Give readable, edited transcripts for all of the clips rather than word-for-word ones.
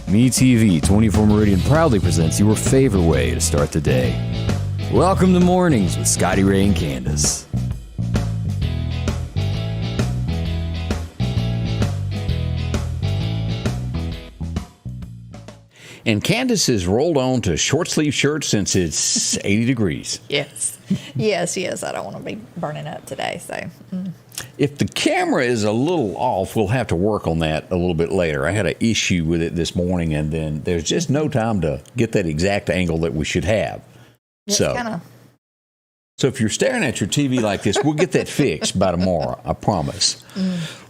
MeTV 24 Meridian proudly presents your favorite way to start the day. Welcome to Mornings with Scotty Ray and Candace. And Candace has rolled on to short sleeve shirts since it's 80 degrees. Yes. I don't want to be burning up today. So, If the camera is a little off, we'll have to work on that a little bit later. I had an issue with it this morning, and then there's just no time to get that exact angle that we should have. So if you're staring at your TV like this, we'll get that fixed by tomorrow, I promise.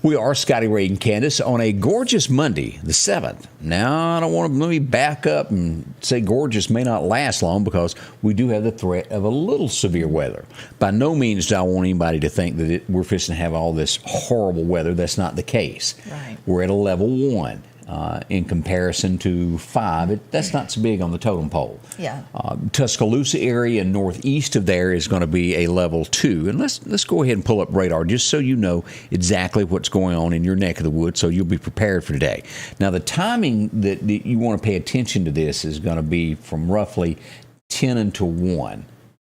We are Scotty Ray and Candace on a gorgeous Monday, the 7th. Now, I don't want to let me back up and say gorgeous may not last long because we do have the threat of a little severe weather. By no means do I want anybody to think that we're fixing to have all this horrible weather. That's not the case. Right. We're at a level 1. In comparison to 5, that's not so big on the totem pole. Yeah. Tuscaloosa area northeast of there is going to be a level 2. And let's go ahead and pull up radar just so you know exactly what's going on in your neck of the woods so you'll be prepared for today. Now, the timing that you want to pay attention to this is going to be from roughly 10 until 1.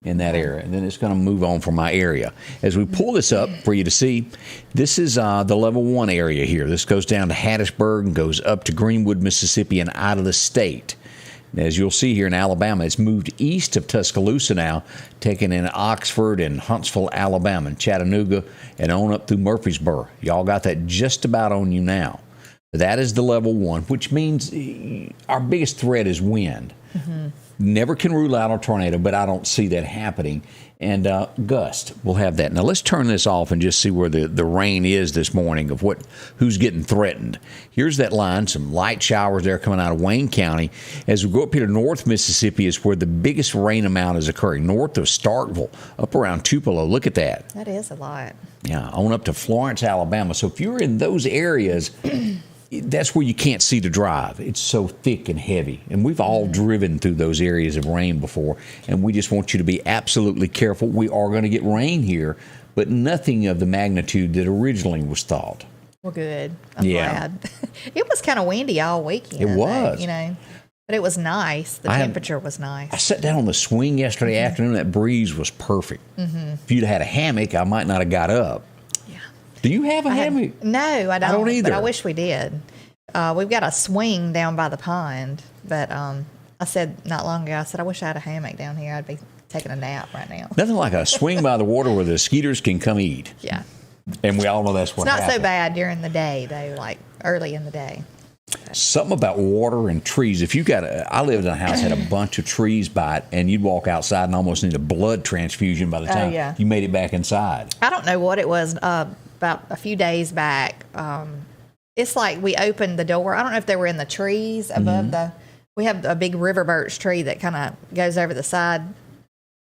In that area, and then it's going to move on from my area. As we pull this up for you to see, this is the level 1 area here. This goes down to Hattiesburg and goes up to Greenwood, Mississippi, and out of the state. And as you'll see here in Alabama, it's moved east of Tuscaloosa now, taking in Oxford and Huntsville, Alabama, and Chattanooga, and on up through Murfreesboro. Y'all got that just about on you now. That is the level 1, which means our biggest threat is wind. Mm-hmm. Never can rule out a tornado, but I don't see that happening. And gust, we'll have that. Now let's turn this off and just see where the rain is this morning of who's getting threatened. Here's that line, some light showers there coming out of Wayne County. As we go up here to North Mississippi is where the biggest rain amount is occurring. North of Starkville, up around Tupelo. Look at that. that is a lot. Yeah, on up to Florence, Alabama. So if you're in those areas, that's where you can't see to drive. It's so thick and heavy. And we've all driven through those areas of rain before. And we just want you to be absolutely careful. We are going to get rain here, but nothing of the magnitude that originally was thought. Well, good. I'm glad. It was kind of windy all weekend. It was. But it was nice. The temperature was nice. I sat down on the swing yesterday afternoon. That breeze was perfect. Mm-hmm. If you'd had a hammock, I might not have got up. Do you have a hammock? No, I don't. I don't either. But I wish we did. We've got a swing down by the pond, but I said not long ago, I wish I had a hammock down here. I'd be taking a nap right now. Nothing like a swing by the water where the skeeters can come eat. Yeah. And we all know that's what happens. It's not so bad during the day, though, like early in the day. Something about water and trees. If you I lived in a house that had a bunch of trees by it, and you'd walk outside and almost need a blood transfusion by the time you made it back inside. I don't know what it was. About a few days back, it's like we opened the door. I don't know if they were in the trees above we have a big river birch tree that kind of goes over the side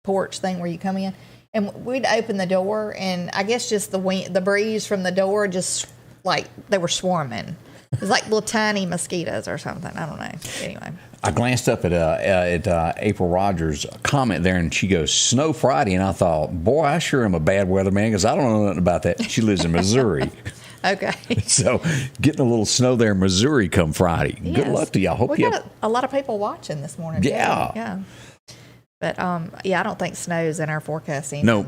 porch thing where you come in. And we'd open the door, and I guess just the breeze from the door, just like they were swarming. It was like little tiny mosquitoes or something. I don't know. Anyway. I glanced up at April Rogers' comment there, and she goes, "Snow Friday," and I thought, boy, I sure am a bad weatherman because I don't know nothing about that. She lives in Missouri. Okay. So getting a little snow there in Missouri come Friday. Yes. Good luck to y'all. Hope we got a lot of people watching this morning. Yeah. Too. Yeah. But, I don't think snow's in our forecasting. No.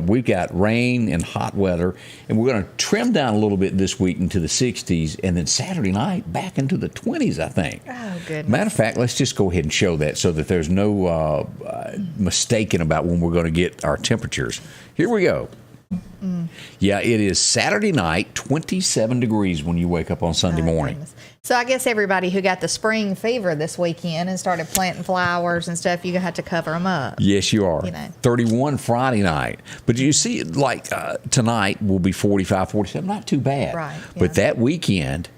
We've got rain and hot weather, and we're going to trim down a little bit this week into the 60s, and then Saturday night back into the 20s, I think. Oh, goodness. Matter of fact, let's just go ahead and show that so that there's no mistaking about when we're going to get our temperatures. Here we go. Yeah, it is Saturday night, 27 degrees when you wake up on Sunday morning. Goodness. So I guess everybody who got the spring fever this weekend and started planting flowers and stuff, you're going to have to cover them up. Yes, you are. 31 Friday night. But you see, like tonight will be 45, 47. Not too bad. Right. Yeah. But that weekend,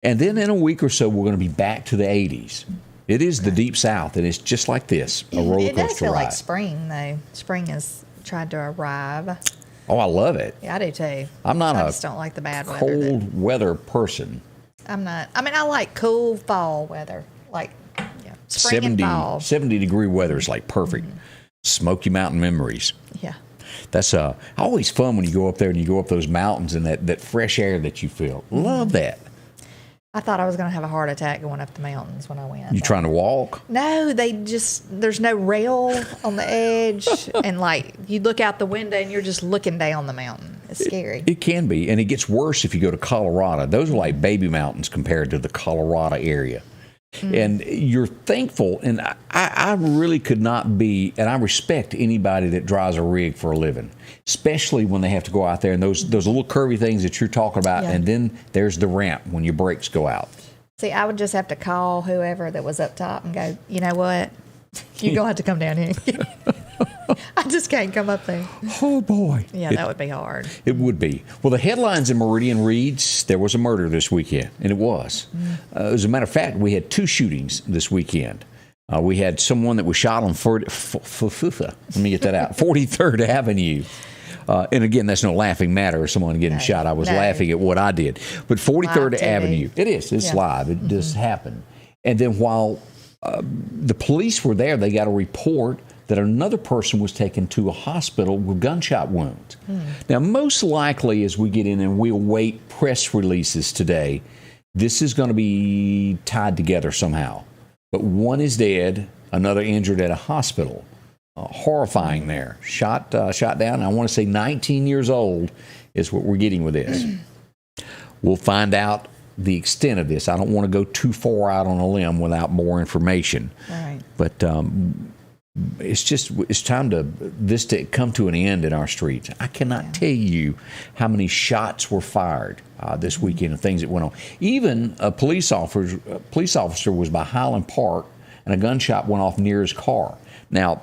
and then in a week or so, we're going to be back to the 80s. It is the deep south, and it's just like this, a roller coaster ride. It does feel like spring, though. Spring has tried to arrive. Oh, I love it. Yeah, I do, too. I'm not I just don't like the bad cold weather person. I'm not. I mean, I like cool fall weather, like spring and fall. 70-degree weather is like perfect. Smoky Mountain memories. Yeah. That's always fun when you go up there and you go up those mountains and that fresh air that you feel. Love that. I thought I was going to have a heart attack going up the mountains when I went. You trying to walk? No, there's no rail on the edge. And like you look out the window and you're just looking down the mountain. It's scary. It can be. And it gets worse if you go to Colorado. Those are like baby mountains compared to the Colorado area. And you're thankful, and I really could not be, and I respect anybody that drives a rig for a living, especially when they have to go out there and those little curvy things that you're talking about, and then there's the ramp when your brakes go out. See, I would just have to call whoever that was up top and go, you know what? You're going to have to come down here. I just can't come up there. Oh, boy. Yeah, that would be hard. It would be. Well, the headlines in Meridian reads, there was a murder this weekend, and it was. As a matter of fact, we had 2 shootings this weekend. We had someone that was shot on, let me get that out, 43rd Avenue. And again, that's no laughing matter of someone getting shot. I was laughing at what I did. But 43rd Avenue, it is. It's live. It just happened. And then while the police were there, they got a report that another person was taken to a hospital with gunshot wounds. Now, most likely as we get in and we await press releases today, this is going to be tied together somehow. But one is dead, another injured at a hospital. Horrifying there. Shot down. I want to say 19 years old is what we're getting with this. We'll find out the extent of this. I don't want to go too far out on a limb without more information. Right. But it's time to come to an end in our streets. I cannot tell you how many shots were fired this weekend and things that went on. Even a police officer was by Highland Park and a gunshot went off near his car. Now,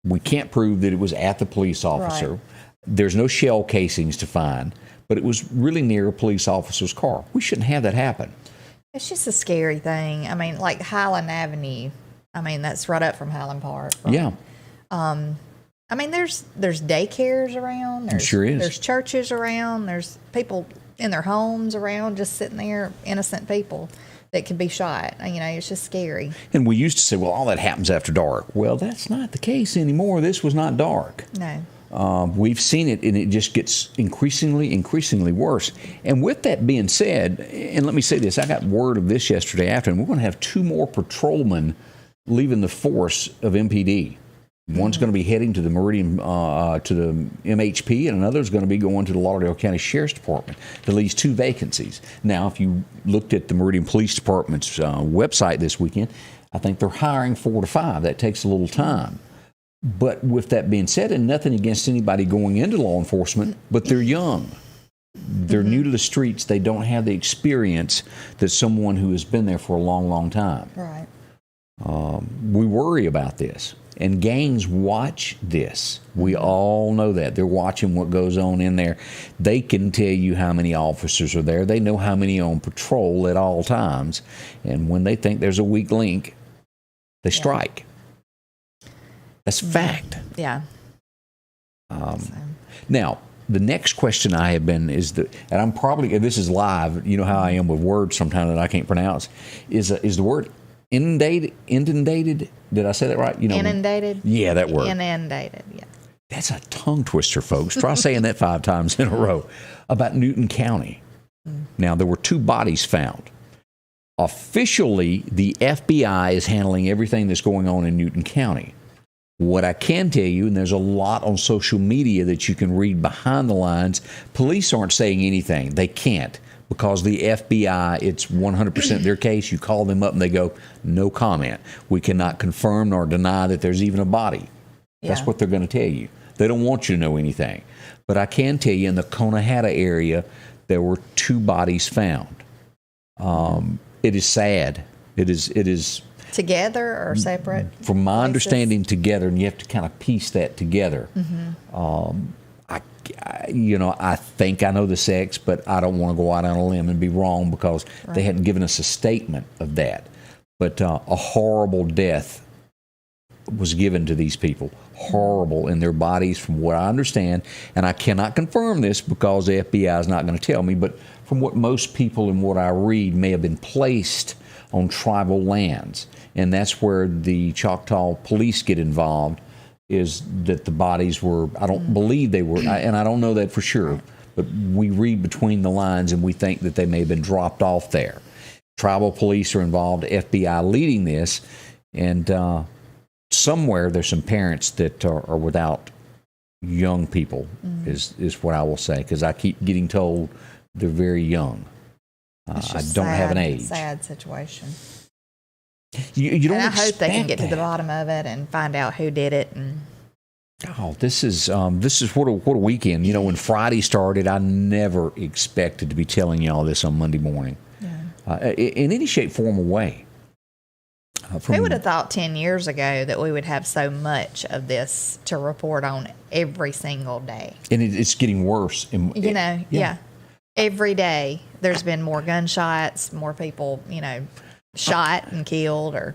we can't prove that it was at the police officer. Right. There's no shell casings to find, but it was really near a police officer's car. We shouldn't have that happen. It's just a scary thing. I mean, like Highland Avenue. I mean, that's right up from Highland Park. Yeah. I mean, there's daycares around. There sure is. There's churches around. There's people in their homes around, just sitting there, innocent people that could be shot. You know, it's just scary. And we used to say, well, all that happens after dark. Well, that's not the case anymore. This was not dark. No. We've seen it, and it just gets increasingly worse. And with that being said, and let me say this, I got word of this yesterday afternoon. We're going to have 2 more patrolmen leaving the force of MPD. One's going to be heading to the Meridian, to the MHP, and another is going to be going to the Lauderdale County Sheriff's Department. That leaves 2 vacancies. Now, if you looked at the Meridian Police Department's website this weekend, I think they're hiring 4 to 5. That takes a little time. But with that being said, and nothing against anybody going into law enforcement, but they're young. They're new to the streets. They don't have the experience that someone who has been there for a long, long time. Right. We worry about this. And gangs watch this. We all know that. They're watching what goes on in there. They can tell you how many officers are there. They know how many are on patrol at all times. And when they think there's a weak link, they strike. That's fact. Yeah. Now, the next question I have been is and I'm probably, this is live, you know how I am with words sometimes that I can't pronounce, is the word inundated. Did I say that right? You know, inundated? Yeah, that word. Inundated, yeah. That's a tongue twister, folks. Try saying that 5 times in a row. About Newton County. Now, there were 2 bodies found. Officially, the FBI is handling everything that's going on in Newton County. What I can tell you, and there's a lot on social media that you can read behind the lines, police aren't saying anything. They can't. Because the FBI, it's 100% their case. You call them up and they go, no comment. We cannot confirm nor deny that there's even a body. That's what they're going to tell you. They don't want you to know anything. But I can tell you in the Conehatta area, there were 2 bodies found. It is sad. It is together or separate? From my understanding, together, and you have to kind of piece that together. I think I know the sex, but I don't want to go out on a limb and be wrong because they hadn't given us a statement of that. But a horrible death was given to these people. Horrible in their bodies, from what I understand. And I cannot confirm this because the FBI is not going to tell me, but from what most people and what I read may have been placed on tribal lands. And that's where the Choctaw police get involved, is that the bodies were, I don't believe they were, and I don't know that for sure, but we read between the lines and we think that they may have been dropped off there. Tribal police are involved, FBI leading this, and somewhere there's some parents that are without young people, is what I will say, because I keep getting told they're very young. I don't have an age. Sad situation. You don't. And I hope they can get expect to the that. bottom of it and find out who did it. And Oh, this is what a weekend. When Friday started, I never expected to be telling you all this on Monday morning, in any shape, form, or way. who would have thought 10 years ago that we would have so much of this to report on every single day? And it's getting worse. Every day there's been more gunshots, more people, shot and killed, or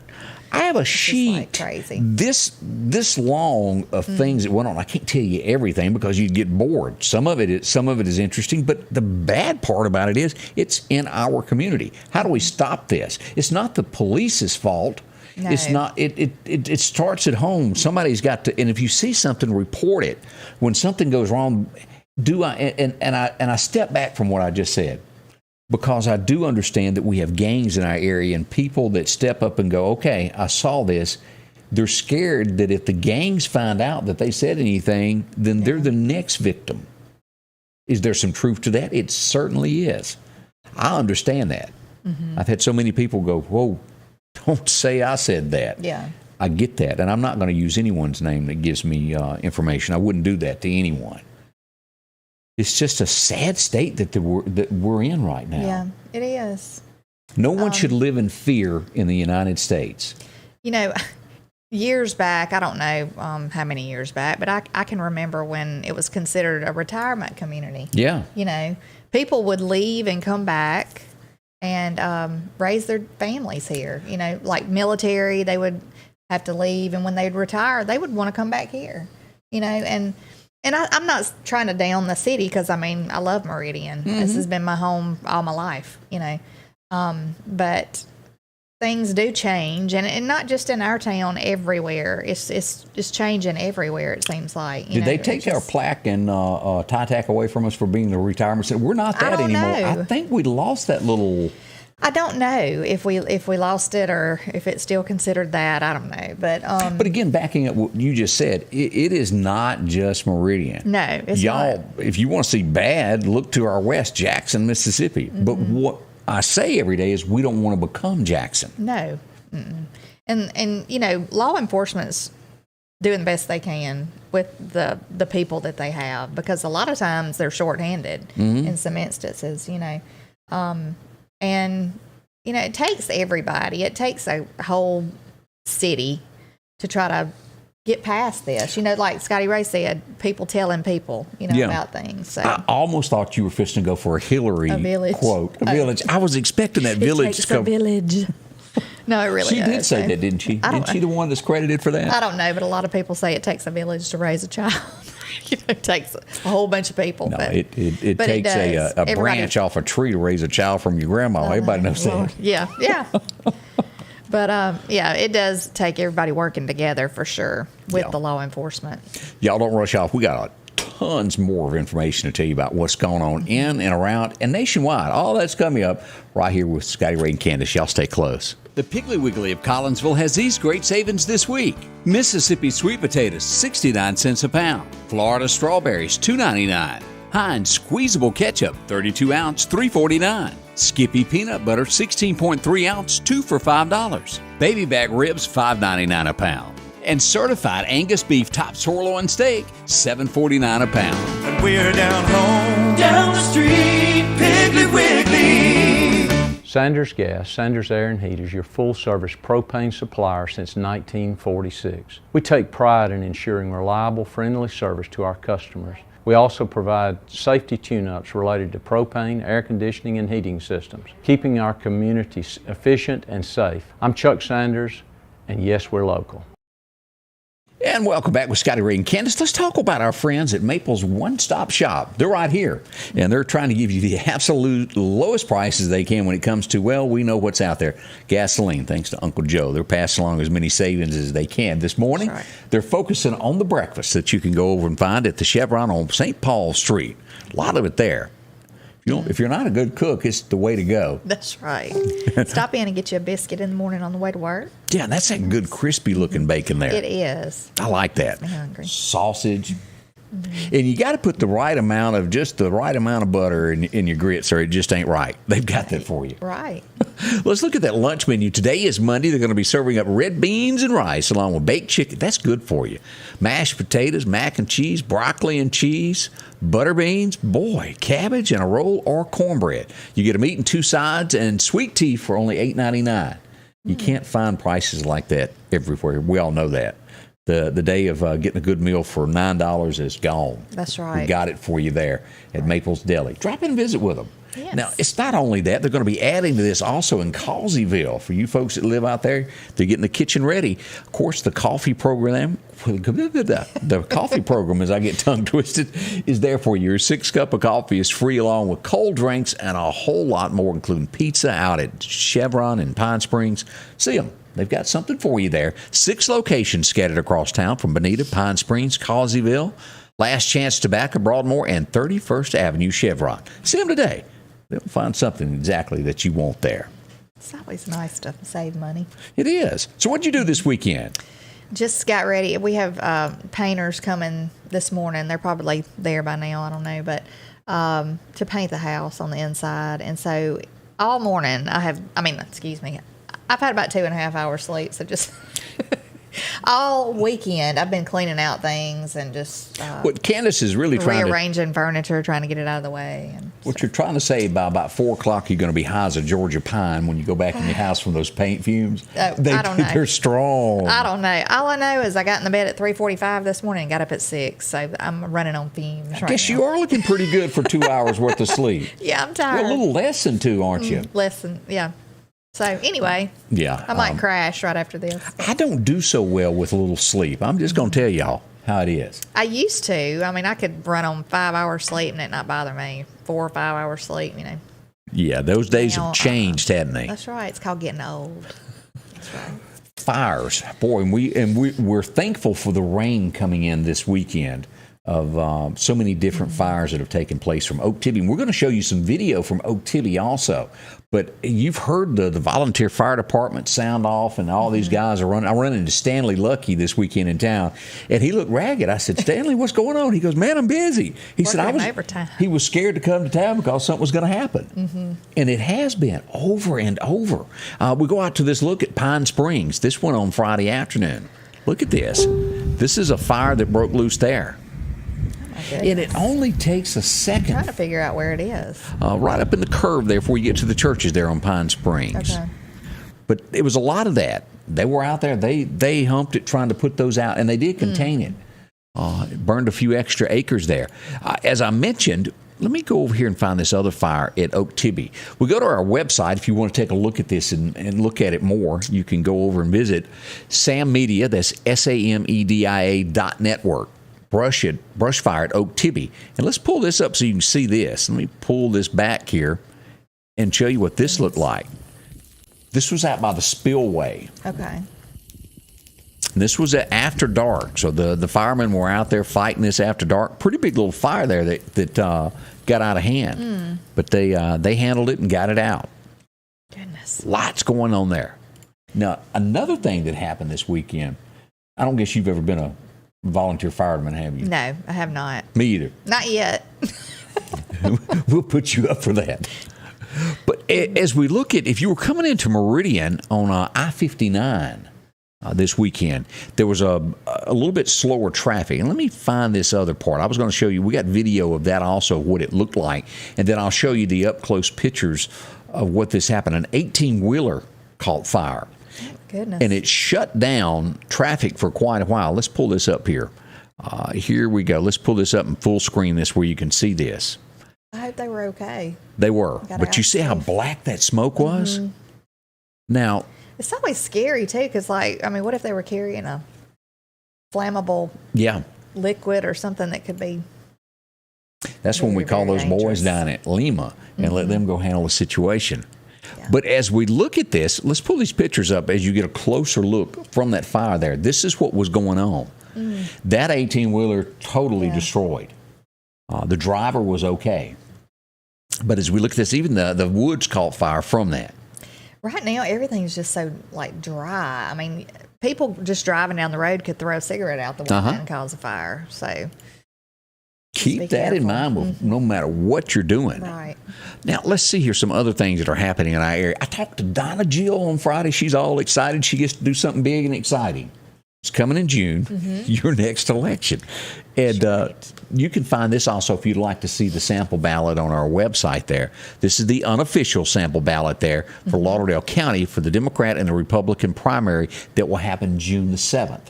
I have a just sheet like crazy. this long of things that went on. I can't tell you everything because you'd get bored. Some of it is interesting, but the bad part about it is it's in our community. How do we stop this? It's not the police's fault. No. It's not. It starts at home. Somebody's got to. And if you see something, report it. When something goes wrong, I step back from what I just said, because I do understand that we have gangs in our area and people that step up and go, okay, I saw this. They're scared that if the gangs find out that they said anything, then they're the next victim. Is there some truth to that? It certainly is. I understand that. I've had so many people go, whoa, don't say I said that. Yeah. I get that. And I'm not going to use anyone's name that gives me information. I wouldn't do that to anyone. It's just a sad state that we're in right now. Yeah, it is. No one should live in fear in the United States. Years back, I don't know how many years back, but I can remember when it was considered a retirement community. Yeah. People would leave and come back and raise their families here. Like military, they would have to leave, and when they'd retire, they would want to come back here. And I'm not trying to down the city, because, I love Meridian. This has been my home all my life, but things do change, and not just in our town, everywhere. It's changing everywhere, it seems like. Did they take our plaque and tie-tack away from us for being the retirement center? We're not that anymore. Know. I think we lost that little... I don't know if we lost it or if it's still considered that. I don't know, but again, backing up what you just said, it is not just Meridian. No, it's y'all. not. If you want to see bad, look to our west, Jackson, Mississippi. But what I say every day is we don't want to become Jackson. No, and law enforcement's doing the best they can with the people that they have, because a lot of times they're shorthanded in some instances. And, it takes everybody. It takes a whole city to try to get past this. Like Scotty Ray said, people telling people, about things. So I almost thought you were fishing to go for a Hillary village. quote. A village. I was expecting that village to come. A village. No, it really She does. did say that, didn't she? Isn't she the one that's credited for that? I don't know, but a lot of people say it takes a village to raise a child. It takes a whole bunch of people. No, but it but takes does. a branch off a tree to raise a child from your grandma. Everybody knows that. Yeah. But it does take everybody working together for sure with the law enforcement. Y'all don't rush off. We got tons more of information to tell you about what's going on in and around and nationwide. All that's coming up right here with Scotty Ray and Candace. Y'all stay close. The Piggly Wiggly of Collinsville has these great savings this week. Mississippi sweet potatoes, 69 cents a pound. Florida strawberries, $2.99. Heinz squeezable ketchup, 32 ounce, $3.49. Skippy peanut butter, 16.3 ounce, 2 for $5. Baby back ribs, $5.99 a pound. And certified Angus beef top sirloin steak, $7.49 a pound. And we're down home, down the street, Piggly Wiggly. Sanders Gas, Sanders Air and Heat is your full-service propane supplier since 1946. We take pride in ensuring reliable, friendly service to our customers. We also provide safety tune-ups related to propane, air conditioning, and heating systems, keeping our community efficient and safe. I'm Chuck Sanders, and yes, we're local. And welcome back with Scotty Ray and Candace. Let's talk about our friends at Maple's One Stop Shop. They're right here, and they're trying to give you the absolute lowest prices they can when it comes to, we know what's out there. Gasoline, thanks to Uncle Joe. They're passing along as many savings as they can. This morning, they're focusing on the breakfast that you can go over and find at the Chevron on St. Paul Street. A lot of it there. If If you're not a good cook, it's the way to go. That's right. Stop in and get you a biscuit in the morning on the way to work. Yeah, that's that good crispy looking bacon there. It is. I like that. Makes me hungry. Sausage. And you got to put the right amount of butter in your grits, or it just ain't right. They've got that for you. Right. Let's look at that lunch menu. Today is Monday. They're going to be serving up red beans and rice along with baked chicken. That's good for you. Mashed potatoes, mac and cheese, broccoli and cheese, butter beans, cabbage and a roll or cornbread. You get a meat and 2 sides and sweet tea for only $8.99. You can't find prices like that everywhere. We all know that. The day of getting a good meal for $9 is gone. That's right. We got it for you there at Maples Deli. Drop in and visit with them. Yes. Now, it's not only that. They're going to be adding to this also in Causeyville. For you folks that live out there, they're getting the kitchen ready. Of course, the coffee program, as I get tongue twisted, is there for you. Your 6 cup of coffee is free along with cold drinks and a whole lot more, including pizza out at Chevron in Pine Springs. See them. They've got something for you there. 6 locations scattered across town from Bonita, Pine Springs, Causeyville, Last Chance Tobacco, Broadmoor, and 31st Avenue, Chevron. See them today. They'll find something exactly that you want there. It's always nice to save money. It is. So what'd you do this weekend? Just got ready. We have painters coming this morning. They're probably there by now. I don't know. But to paint the house on the inside. And so all morning I've had about 2.5 hours sleep. So just all weekend I've been cleaning out things and just What Candace is really trying to... rearranging furniture, trying to get it out of the way. And What you're trying to say, by about 4 o'clock, you're going to be high as a Georgia pine when you go back in your house from those paint fumes. I don't know. They're strong. I don't know. All I know is I got in the bed at 3:45 this morning and got up at 6. So I'm running on fumes right Guess now. you are looking pretty good for 2 hours worth of sleep. Yeah, I'm tired. Well, a little less than 2, aren't you? Less than, yeah. So anyway, Yeah. I might crash right after this. I don't do so well with a little sleep. I'm just going to tell y'all how it is. I used to. I mean, I could run on 5 hours sleep and it not bother me. 4 or 5 hours sleep, Yeah, those days Now, have changed, hadn't they? That's right. It's called getting old. That's right. Fires, boy, and we're thankful for the rain coming in this weekend of so many different fires that have taken place from Oak Tibby. And we're going to show you some video from Oak Tibby also. But you've heard the volunteer fire department sound off, and all these guys are running. I ran into Stanley Lucky this weekend in town, and he looked ragged. I said, Stanley, what's going on? He goes, man, I'm busy. He said, he was scared to come to town because something was going to happen. And it has been over and over. We go out to this look at Pine Springs. This one on Friday afternoon. Look at this. This is a fire that broke loose there. And it only takes a second. I'm trying to figure out where it is. Right up in the curve there before you get to the churches there on Pine Springs. Okay. But it was a lot of that. They were out there. They humped it trying to put those out, and they did contain it. It burned a few extra acres there. As I mentioned, let me go over here and find this other fire at Oak Tibby. We go to our website. If you want to take a look at this and look at it more, you can go over and visit Sam Media. That's SAMEDIA.network. Brush fire at Oak Tibby. And let's pull this up so you can see this. Let me pull this back here and show you what this looked like. This was out by the spillway. Okay. This was after dark. So the firemen were out there fighting this after dark. Pretty big little fire there that got out of hand. But they handled it and got it out. Goodness. Lots going on there. Now, another thing that happened this weekend, I don't guess you've ever been a volunteer fireman, have you? No, I have not. Me either. Not yet. We'll put you up for that. But as we look at, if you were coming into Meridian on I-59 this weekend, there was a little bit slower traffic. And let me find this other part. I was going to show you, we got video of that also, what it looked like. And then I'll show you the up-close pictures of what this happened. An 18-wheeler caught fire. Goodness. And it shut down traffic for quite a while. Let's pull this up here. Here we go. Let's pull this up and full screen this where you can see this. I hope they were okay. They were. Gotta But you see how black that smoke was? Now, it's always scary, too, because, what if they were carrying a flammable liquid or something that could be... That's when we call those boys dangerous. down at Lima and let them go handle the situation. Yeah. But as we look at this, let's pull these pictures up as you get a closer look from that fire there. This is what was going on. That 18-wheeler totally destroyed. The driver was okay. But as we look at this, even the woods caught fire from that. Right now, everything's just so dry. I mean, people just driving down the road could throw a cigarette out the window and cause a fire. So keep that in mind no matter what you're doing. Right. Now, let's see here some other things that are happening in our area. I talked to Donna Jill on Friday. She's all excited. She gets to do something big and exciting. It's coming in June, your next election. And you can find this also if you'd like to see the sample ballot on our website there. This is the unofficial sample ballot there for Lauderdale County for the Democrat and the Republican primary that will happen June the 7th.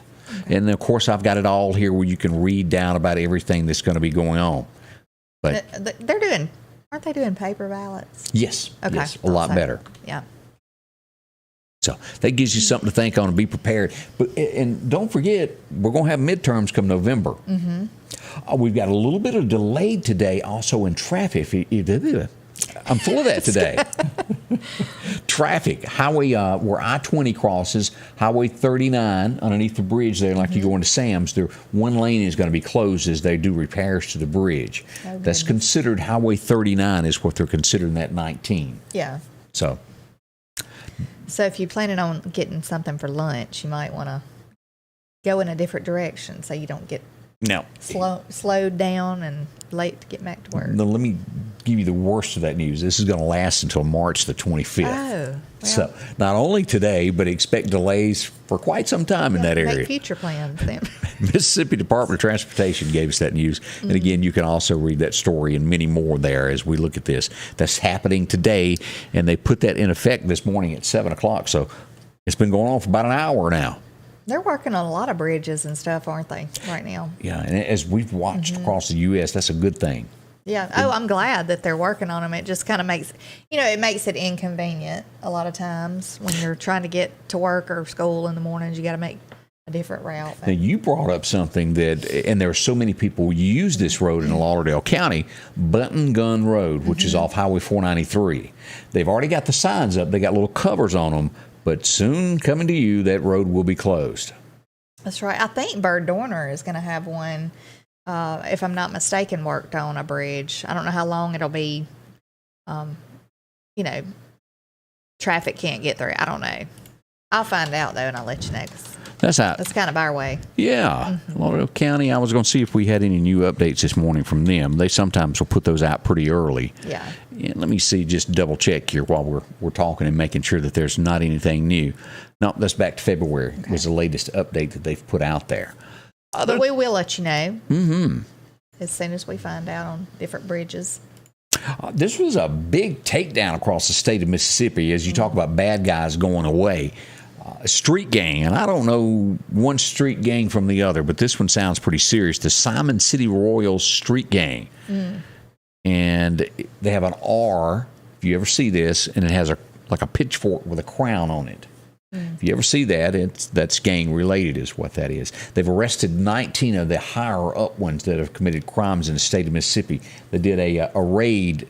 Okay. And, of course, I've got it all here where you can read down about everything that's going to be going on. But aren't they doing paper ballots? Yes. Okay. Yes, a lot better. Yeah. So that gives you something to think on and be prepared. And don't forget, we're going to have midterms come November. We've got a little bit of delay today also in traffic. I'm full of that today. Traffic. Highway where I-20 crosses, Highway 39 underneath the bridge there, like you go into Sam's, there one lane is going to be closed as they do repairs to the bridge. That's considered Highway 39 is what they're considering that 19. Yeah. So if you're planning on getting something for lunch, you might want to go in a different direction so you don't get slowed down and late to get back to work. Now, let me give you the worst of that news. This is going to last until March the 25th. Oh, well. So not only today, but expect delays for quite some time in that area. Make future plans then. Mississippi Department of Transportation gave us that news. And again, you can also read that story and many more there as we look at this. That's happening today, and they put that in effect this morning at 7 o'clock. So it's been going on for about an hour now. They're working on a lot of bridges and stuff, aren't they, right now? Yeah, and as we've watched across the U.S., that's a good thing. Yeah. Oh, I'm glad that they're working on them. It just kind of makes, it makes it inconvenient a lot of times when you're trying to get to work or school in the mornings. You got to make a different route. Now, you brought up something and there are so many people who use this road in Lauderdale County, Button Gun Road, which is off Highway 493. They've already got the signs up. They got little covers on them, but soon coming to you, that road will be closed. That's right. I think Bird Dorner is going to have one, if I'm not mistaken, worked on a bridge. I don't know how long it'll be. Traffic can't get through. I don't know. I'll find out, though, and I'll let you know. That's kind of our way. Yeah. Lauderdale County, I was going to see if we had any new updates this morning from them. They sometimes will put those out pretty early. Yeah. And let me see, just double check here while we're talking and making sure that there's not anything new. No, that's back to February. Okay. Was the latest update that they've put out there. But we will let you know as soon as we find out on different bridges. This was a big takedown across the state of Mississippi as you talk about bad guys going away. A street gang, and I don't know one street gang from the other, but this one sounds pretty serious. The Simon City Royals Street Gang. And they have an R, if you ever see this, and it has like a pitchfork with a crown on it. If you ever see that, that's gang related is what that is. They've arrested 19 of the higher up ones that have committed crimes in the state of Mississippi. They did a raid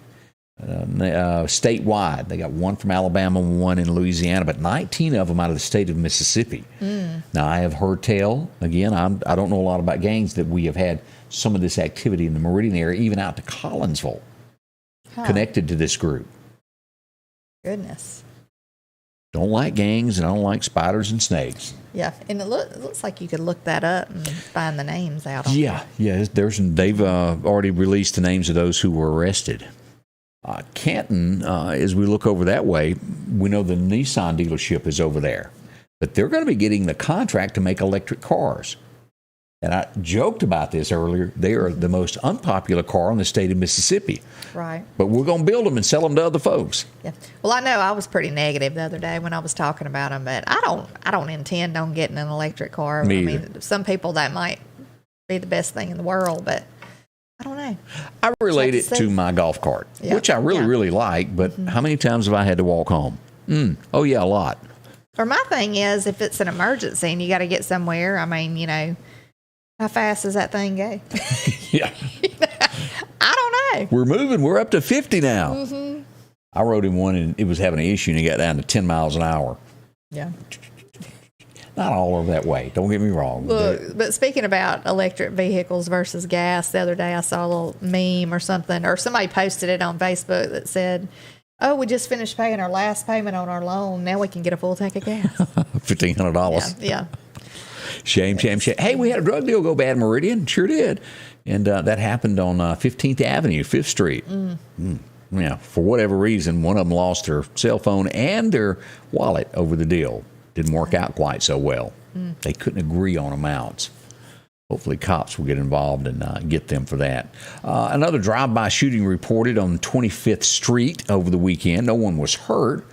statewide. They got one from Alabama, one in Louisiana, but 19 of them out of the state of Mississippi. Now, I have heard tell, again, I don't know a lot about gangs, that we have had some of this activity in the Meridian area, even out to Collinsville, connected to this group. Goodness. Don't like gangs, and I don't like spiders and snakes. Yeah, and it looks like you could look that up and find the names out. Yeah. They've already released the names of those who were arrested. Canton, as we look over that way, we know the Nissan dealership is over there, but they're going to be getting the contract to make electric cars. And I joked about this earlier. They are the most unpopular car in the state of Mississippi. Right. But we're going to build them and sell them to other folks. Yeah. Well, I know I was pretty negative the other day when I was talking about them, but I don't intend on getting an electric car. Me either. Mean, some people that might be the best thing in the world, but I don't know. I relate it to my golf cart, which I really like, but how many times have I had to walk home? Oh, yeah, a lot. Or my thing is, if it's an emergency and you got to get somewhere, I mean, how fast does that thing go? Yeah. I don't know. We're moving. We're up to 50 now. I rode in one and it was having an issue and it got down to 10 miles an hour. Yeah. Not all over that way. Don't get me wrong. Look, but speaking about electric vehicles versus gas, the other day I saw a little meme or something, or somebody posted it on Facebook that said, "Oh, we just finished paying our last payment on our loan. Now we can get a full tank of gas." $1,500. Yeah. Shame. Hey, we had a drug deal go bad in Meridian. Sure did. And that happened on 15th Avenue, 5th Street. Yeah, for whatever reason, one of them lost their cell phone and their wallet over the deal. Didn't work out quite so well. They couldn't agree on amounts. Hopefully cops will get involved and get them for that. Another drive-by shooting reported on 25th Street over the weekend. No one was hurt.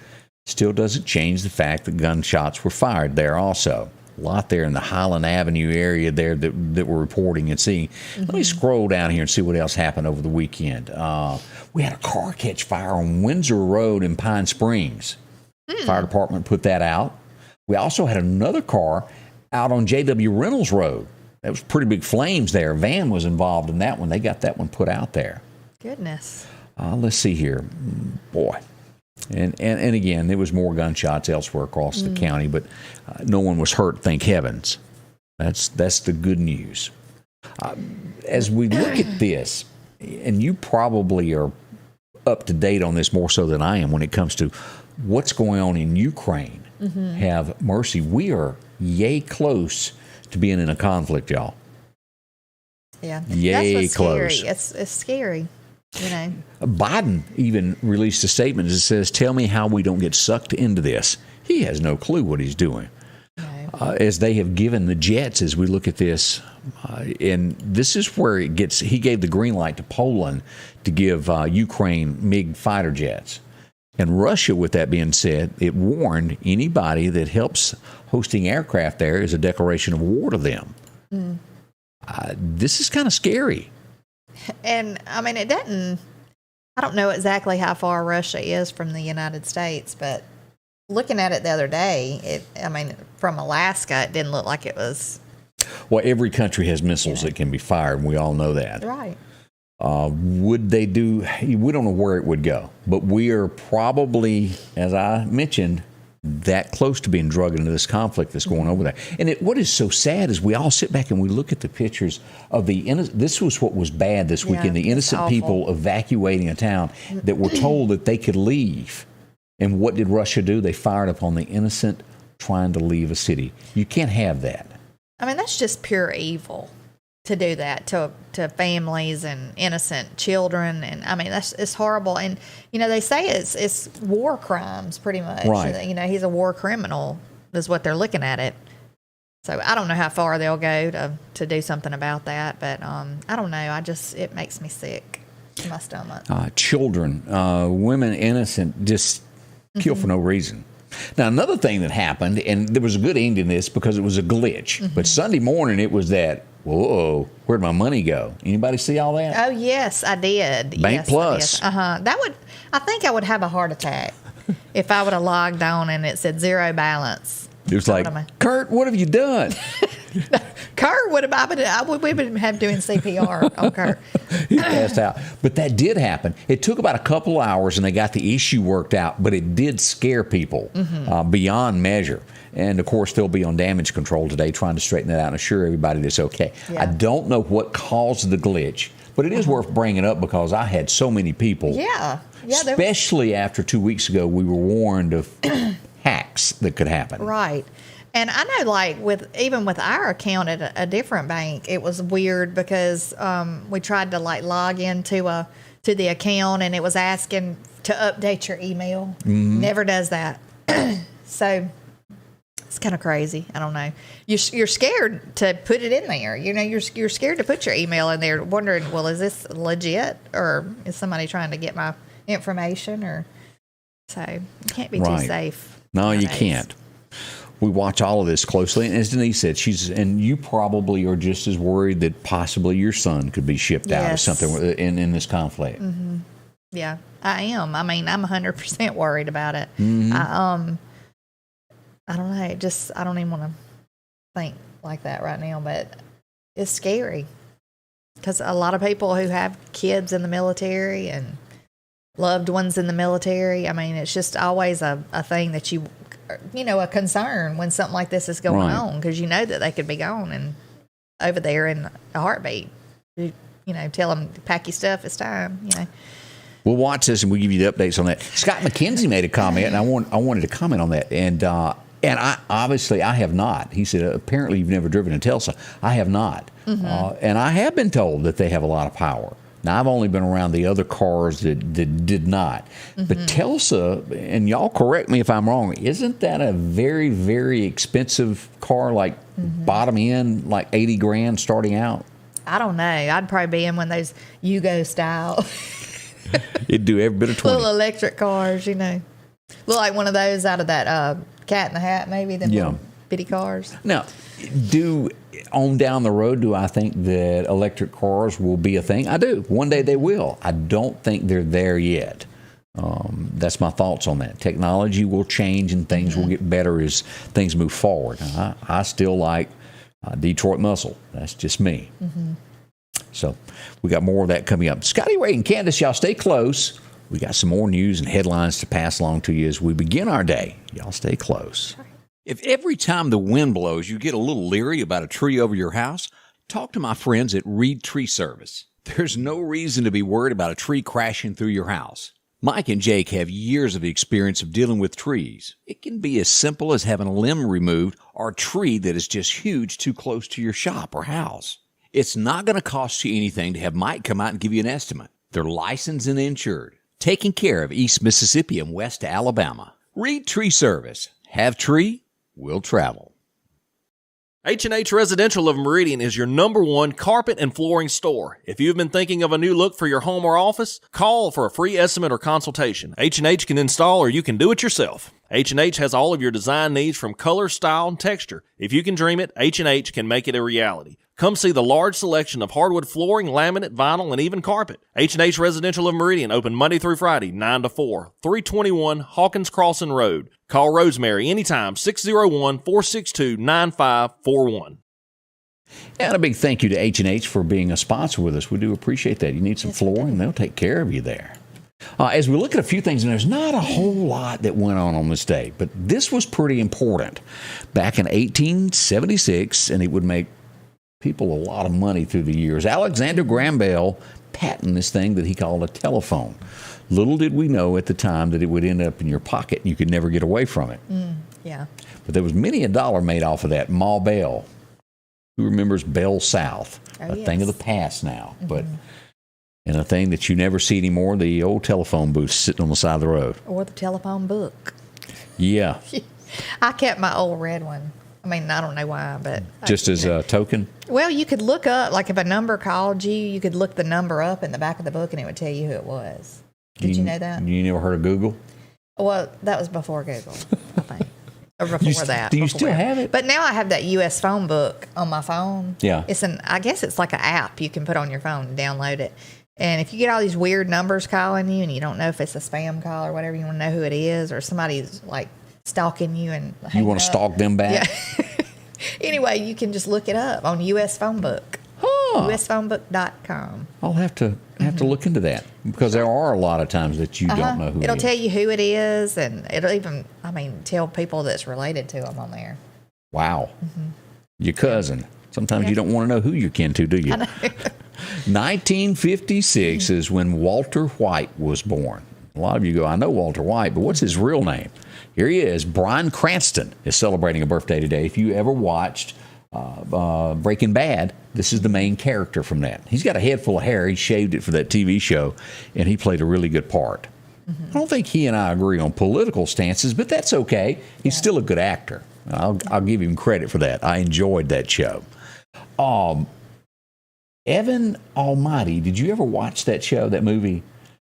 Still doesn't change the fact that gunshots were fired there also. A lot there in the Highland Avenue area there that we're reporting and seeing. Let me scroll down here and see what else happened over the weekend. We had a car catch fire on Windsor Road in Pine Springs. Fire department put that out. We also had another car out on J.W. Reynolds Road. That was pretty big flames there. A van was involved in that one. They got that one put out there. Goodness. Let's see here. Boy. And again, there was more gunshots elsewhere across the county, but no one was hurt, thank heavens. That's the good news. As we look at this, and you probably are up to date on this more so than I am when it comes to what's going on in Ukraine. Have mercy. We are yay close to being in a conflict, y'all. Yeah. Yay That's what's close. scary. It's scary. You know. Biden even released a statement that says, "Tell me how we don't get sucked into this." He has no clue what he's doing. No. As they have given the jets, as we look at this, and this is where it gets. He gave the green light to Poland to give Ukraine MiG fighter jets, and Russia. With that being said, it warned anybody that helps hosting aircraft there is a declaration of war to them. This is kind of scary. And I mean, it doesn't. I don't know exactly how far Russia is from the United States, but looking at it the other day, from Alaska, it didn't look like it was. Well, every country has missiles that can be fired, and we all know that. Right. Would they do? We don't know where it would go, but we are probably, as I mentioned, that close to being drugged into this conflict that's going over there. And what is so sad is we all sit back and we look at the pictures of this was what was bad this weekend, the innocent people evacuating a town that were told that they could leave. And what did Russia do? They fired upon the innocent trying to leave a city. You can't have that. I mean, that's just pure evil to do that to families and innocent children. And I mean, it's horrible. And, you know, they say it's war crimes pretty much. Right. You know, he's a war criminal is what they're looking at it. So I don't know how far they'll go to do something about that. But I don't know. It makes me sick to my stomach. Children, women, innocent, just killed for no reason. Now, another thing that happened, and there was a good ending to this because it was a glitch, but Sunday morning it was that, whoa, where'd my money go? Anybody see all that? Oh, yes, I did. Bank yes, Plus. I think I would have a heart attack if I would have logged on and it said zero balance. It was like, Kurt, what have you done? Kurt would have, we would have doing CPR on Kurt. He passed out. But that did happen. It took about a couple hours and they got the issue worked out, but it did scare people beyond measure. And of course, they'll be on damage control today trying to straighten that out and assure everybody that's okay. Yeah. I don't know what caused the glitch, but it is worth bringing up because I had so many people. Especially after 2 weeks ago, we were warned of hacks that could happen. Right. And I know, like, even with our account at a different bank, it was weird because we tried to, like, log into to the account, and it was asking to update your email. Never does that. So it's kind of crazy. I don't know. You're scared to put it in there. You know, you're scared to put your email in there, wondering, well, is this legit, or is somebody trying to get my information? Or so you can't be too safe. No, nowadays. You can't. We watch all of this closely, and as Denise said, and you probably are just as worried that possibly your son could be shipped out or something in this conflict. Yeah, I am. I mean, I'm 100% worried about it. I don't know. I don't even want to think like that right now, but it's scary because a lot of people who have kids in the military and loved ones in the military, I mean, it's just always a thing that you a concern when something like this is going Right. on, because you know that they could be gone and over there in a heartbeat. Tell them to pack your stuff. It's time. We'll watch this and we'll give you the updates on that. Scott McKenzie made a comment, and I wanted to comment on that. And I obviously I have not. He said apparently you've never driven in Tulsa. I have not, and I have been told that they have a lot of power. Now I've only been around the other cars that did not. But Tulsa, and y'all correct me if I'm wrong, isn't that a very, very expensive car? Like bottom end, like $80,000 starting out. I don't know. I'd probably be in one of those Yugo style It'd do every bit of 20. little electric cars, Look like one of those out of that Cat in the Hat, maybe, them little bitty cars. Now, on down the road, do I think that electric cars will be a thing? I do. One day they will. I don't think they're there yet. That's my thoughts on that. Technology will change and things will get better as things move forward. I still like Detroit muscle. That's just me. So we got more of that coming up. Scotty Ray and Candace, y'all stay close. We got some more news and headlines to pass along to you as we begin our day. Y'all stay close. If every time the wind blows you get a little leery about a tree over your house, talk to my friends at Reed Tree Service. There's no reason to be worried about a tree crashing through your house. Mike and Jake have years of experience of dealing with trees. It can be as simple as having a limb removed or a tree that is just huge too close to your shop or house. It's not going to cost you anything to have Mike come out and give you an estimate. They're licensed and insured, taking care of East Mississippi and West Alabama. Reed Tree Service. Have tree, will travel. H&H Residential of Meridian is your #1 carpet and flooring store. If you've been thinking of a new look for your home or office, call for a free estimate or consultation. H&H can install or you can do it yourself. H&H has all of your design needs from color, style, and texture. If you can dream it, H&H can make it a reality. Come see the large selection of hardwood flooring, laminate, vinyl, and even carpet. H&H Residential of Meridian, open Monday through Friday, 9 to 4, 321 Hawkins Crossing Road. Call Rosemary anytime, 601-462-9541. And a big thank you to H&H for being a sponsor with us. We do appreciate that. You need some flooring, they'll take care of you there. As we look at a few things, and there's not a whole lot that went on this day, but this was pretty important. Back in 1876, and it would make people a lot of money through the years, Alexander Graham Bell patented this thing that he called a telephone. Little did we know at the time that it would end up in your pocket and you could never get away from it. Yeah. But there was many a dollar made off of that. Ma Bell. Who remembers Bell South? Thing of the past now. But and a thing that you never see anymore, the old telephone booth sitting on the side of the road. Or the telephone book. Yeah. I kept my old red one. I mean, I don't know why, but... Just as a token? Well, you could look up, like if a number called you, you could look the number up in the back of the book and it would tell you who it was. Did you know that? You never heard of Google? Well, that was before Google, I think. Or before that. Do you still have it? But now I have that U.S. phone book on my phone. Yeah. I guess it's like an app you can put on your phone and download it. And if you get all these weird numbers calling you and you don't know if it's a spam call or whatever, you want to know who it is, or somebody's like stalking you and you want to stalk them back? Yeah. Anyway, you can just look it up on U.S. phone book. USphonebook.com. I'll have to look into that, because there are a lot of times that you don't know who it'll it is. tell you who it is, and it'll even, tell people that's related to them on there. Wow. Your cousin. Sometimes you don't want to know who you're kin to, do you? I know. 1956 is when Walter White was born. A lot of you go, I know Walter White, but what's his real name? Here he is. Bryan Cranston is celebrating a birthday today. If you ever watched Breaking Bad, this is the main character from that. He's got a head full of hair. He shaved it for that TV show, and he played a really good part. I don't think he and I agree on political stances, but that's okay. He's still a good actor. I'll give him credit for that. I enjoyed that show. Evan Almighty, did you ever watch that show, that movie?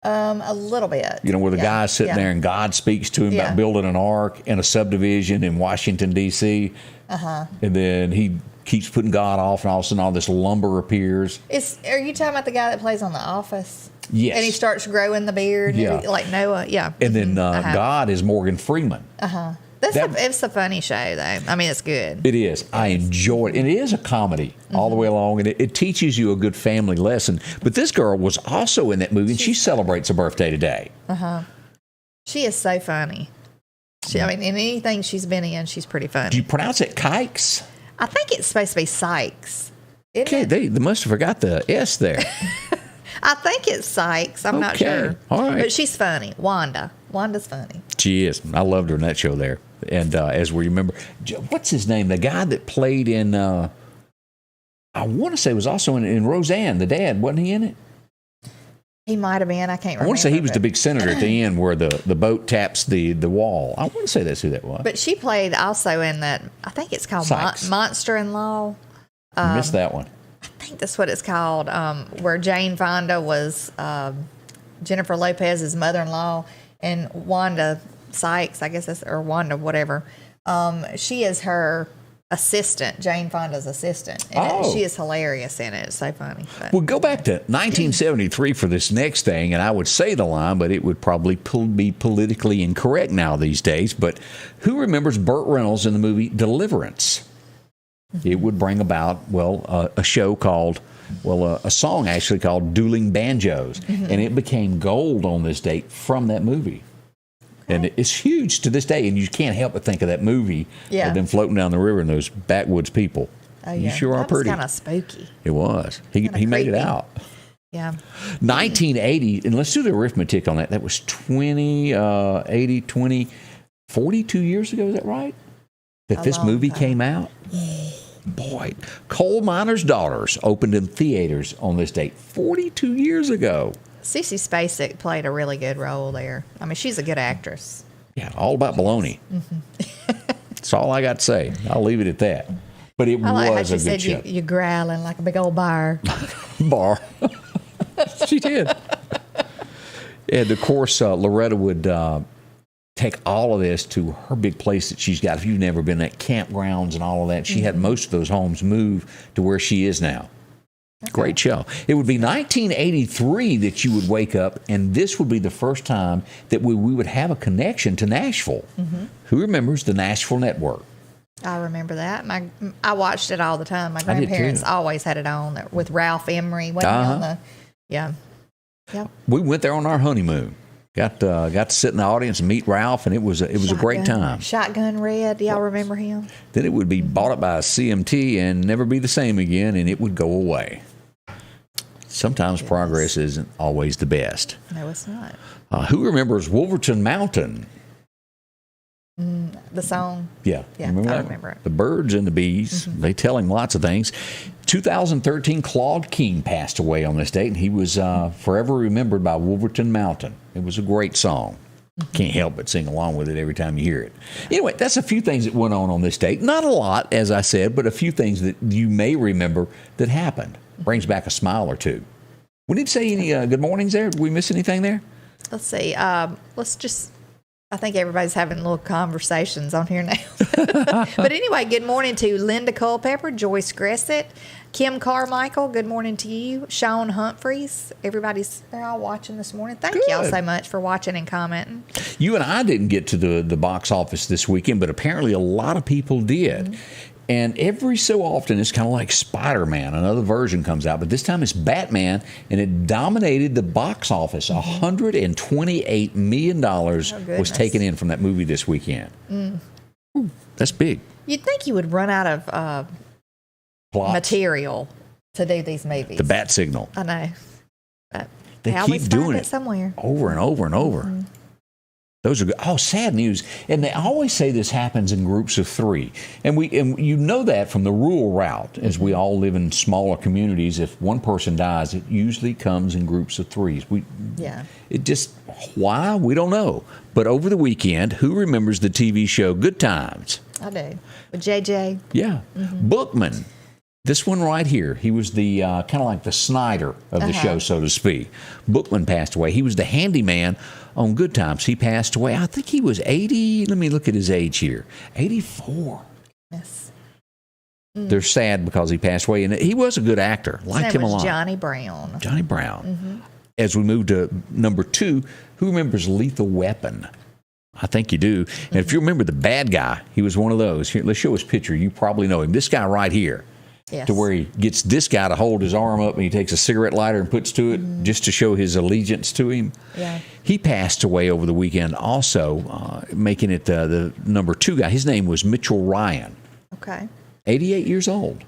A little bit. You know, where the guy's sitting there and God speaks to him about building an ark in a subdivision in Washington, D.C. And then he keeps putting God off, and all of a sudden all this lumber appears. Are you talking about the guy that plays on The Office? Yes. And he starts growing the beard, like Noah. Yeah. And then God is Morgan Freeman. It's a funny show, though. It's good. It is. I enjoy it. And it is a comedy all the way along, and it teaches you a good family lesson. But this girl was also in that movie, and she celebrates her birthday today. She is so funny. I mean, in anything she's been in, she's pretty funny. Do you pronounce it Kikes? I think it's supposed to be Sykes. Okay, they must have forgot the S there. I think it's Sykes. I'm not sure. All right. But she's funny. Wanda's funny. She is. I loved her in that show there. And as we remember, what's his name? The guy that played in, I want to say was also in Roseanne, the dad. Wasn't he in it? He might have been. I can't remember. I want to say he was the big senator at the end where the boat taps the wall. I want to say that's who that was. But she played also in that, I think it's called Monster-in-Law. I missed that one. I think that's what it's called, where Jane Fonda was Jennifer Lopez's mother-in-law, and Wanda Sykes, I guess that's, or Wanda, whatever. She is her assistant, Jane Fonda's assistant. And she is hilarious in it. It's so funny. But. We'll go back to 1973 for this next thing, and I would say the line, but it would probably be politically incorrect now these days. But who remembers Burt Reynolds in the movie Deliverance? It would bring about, a show called, a song actually called Dueling Banjos. And it became gold on this date from that movie. And it's huge to this day, and you can't help but think of that movie of them floating down the river and those backwoods people. Oh, You sure are pretty. That was kind of spooky. It was. He made it out. Yeah. 1980, and let's do the arithmetic on that. That was 42 years ago, is that right? That this movie came out? Boy, Coal Miner's Daughters opened in theaters on this date 42 years ago. Cece Spacek played a really good role there. I mean, she's a good actress. Yeah, all about baloney. That's all I got to say. I'll leave it at that. But it I like was how a she good said show. you're growling like a big old bar. Bar. She did. And of course, Loretta would take all of this to her big place that she's got. If you've never been at campgrounds and all of that, she had most of those homes move to where she is now. Okay. Great show. It would be 1983 that you would wake up, and this would be the first time that we would have a connection to Nashville. Who remembers the Nashville Network? I remember that. I watched it all the time. My grandparents always had it on with Ralph Emery. Wasn't he on the, yeah. We went there on our honeymoon. Got to sit in the audience and meet Ralph, and it was a great time. Shotgun Red, do y'all remember him? Then it would be bought up by a CMT and never be the same again, and it would go away. Sometimes progress isn't always the best. No, it's not. Who remembers Wolverton Mountain? The song? Yeah. I remember it. The birds and the bees, they tell him lots of things. 2013, Claude King passed away on this date, and he was forever remembered by Wolverton Mountain. It was a great song. Can't help but sing along with it every time you hear it. Anyway, that's a few things that went on this date. Not a lot, as I said, but a few things that you may remember that happened. Brings back a smile or two. We need to say any good mornings there. Did we miss anything there? Let's see. I think everybody's having little conversations on here now. But anyway, good morning to Linda Culpepper, Joyce Gressett, Kim Carmichael, good morning to you, Sean Humphreys. They're all watching this morning. Thank y'all so much for watching and commenting. You and I didn't get to the box office this weekend, but apparently a lot of people did. And every so often, it's kind of like Spider-Man. Another version comes out, but this time it's Batman, and it dominated the box office. $128 million was taken in from that movie this weekend. Ooh, that's big. You'd think you would run out of material to do these movies. The bat signal. I know. But they keep doing it somewhere. Over and over and over. Those are good. Oh, sad news. And they always say this happens in groups of three. And you know that from the rural route, as we all live in smaller communities. If one person dies, it usually comes in groups of threes. Why? We don't know. But over the weekend, who remembers the TV show Good Times? I do. With JJ. Yeah. Bookman. This one right here, he was the kind of like the Snyder of the show, so to speak. Bookman passed away. He was the handyman on Good Times. He passed away. I think he was 80. Let me look at his age here. 84. Yes. They're sad because he passed away. And he was a good actor. Liked him a lot. Johnny Brown. Johnny Brown. As we move to number 2, who remembers Lethal Weapon? I think you do. And if you remember the bad guy, he was one of those. Here, let's show his picture. You probably know him. This guy right here. Yes. to where he gets this guy to hold his arm up and he takes a cigarette lighter and puts to it just to show his allegiance to him. Yeah. He passed away over the weekend also, making it the number 2 guy. His name was Mitchell Ryan, Okay. 88 years old.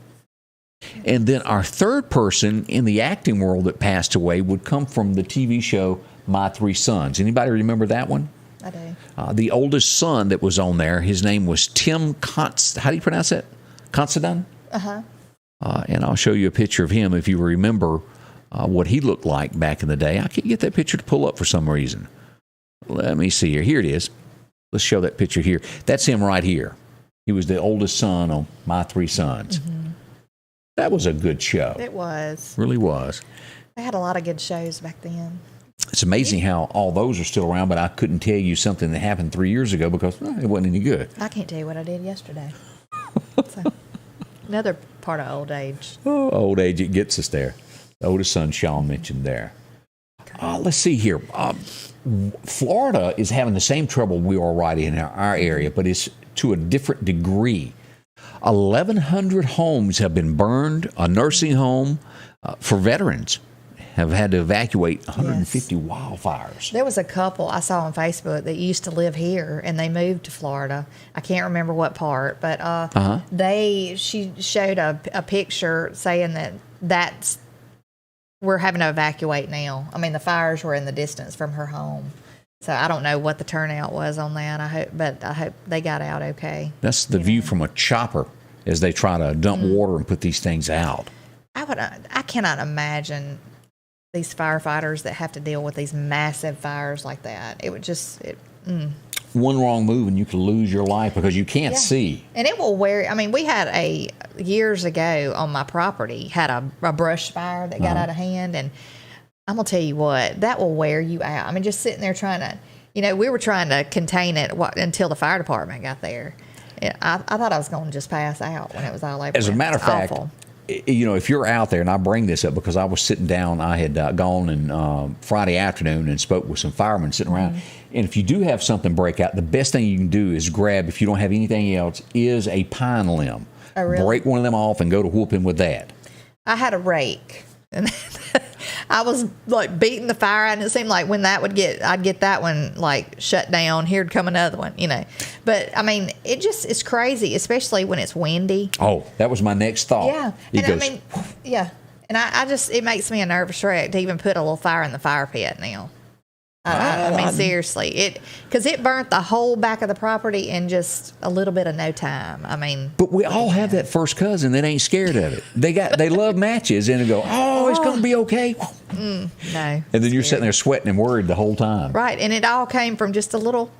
And then our third person in the acting world that passed away would come from the TV show My Three Sons. Anybody remember that one? I do. The oldest son that was on there, his name was Tim how do you pronounce that? Considine? Uh-huh. And I'll show you a picture of him if you remember what he looked like back in the day. I can't get that picture to pull up for some reason. Let me see here. Here it is. Let's show that picture here. That's him right here. He was the oldest son on My Three Sons. Mm-hmm. That was a good show. It was. Really was. They had a lot of good shows back then. It's amazing how all those are still around, but I couldn't tell you something that happened 3 years ago because it wasn't any good. I can't tell you what I did yesterday. So, another part of old age. Oh, old age, it gets us there. The oldest son, Sean, mentioned there. Let's see here. Florida is having the same trouble we are right in our area, but it's to a different degree. 1,100 homes have been burned. A nursing home for veterans have had to evacuate 150 wildfires. There was a couple I saw on Facebook that used to live here, and they moved to Florida. I can't remember what part, but she showed a picture saying that's we're having to evacuate now. I mean, the fires were in the distance from her home. So I don't know what the turnout was on that. I hope they got out okay. That's the view from a chopper as they try to dump water and put these things out. I cannot imagine these firefighters that have to deal with these massive fires like that. It would just One wrong move and you could lose your life because you can't see. And it will wear. I mean, we had years ago on my property had a brush fire that got out of hand, and I'm gonna tell you what, that will wear you out. I mean, just sitting there trying to, we were trying to contain it until the fire department got there. I thought I was going to just pass out when it was all over. As a matter of fact, if you're out there, and I bring this up because I was sitting down, I had gone and Friday afternoon and spoke with some firemen sitting around. And if you do have something break out, the best thing you can do is grab, if you don't have anything else, is a pine limb. Oh, really? Break one of them off and go to whooping with that. I had a rake. And I was like beating the fire out, and it seemed like when I'd get that one like shut down, here'd come another one, But I mean, it's crazy, especially when it's windy. Oh, that was my next thought. Yeah. And it makes me a nervous wreck to even put a little fire in the fire pit now. I mean, seriously, because it burnt the whole back of the property in just a little bit of no time. I mean, but we all have that first cousin that ain't scared of it. They love matches and they go, oh, it's gonna be okay. No. And then you're sitting there sweating and worried the whole time. Right, and it all came from just a little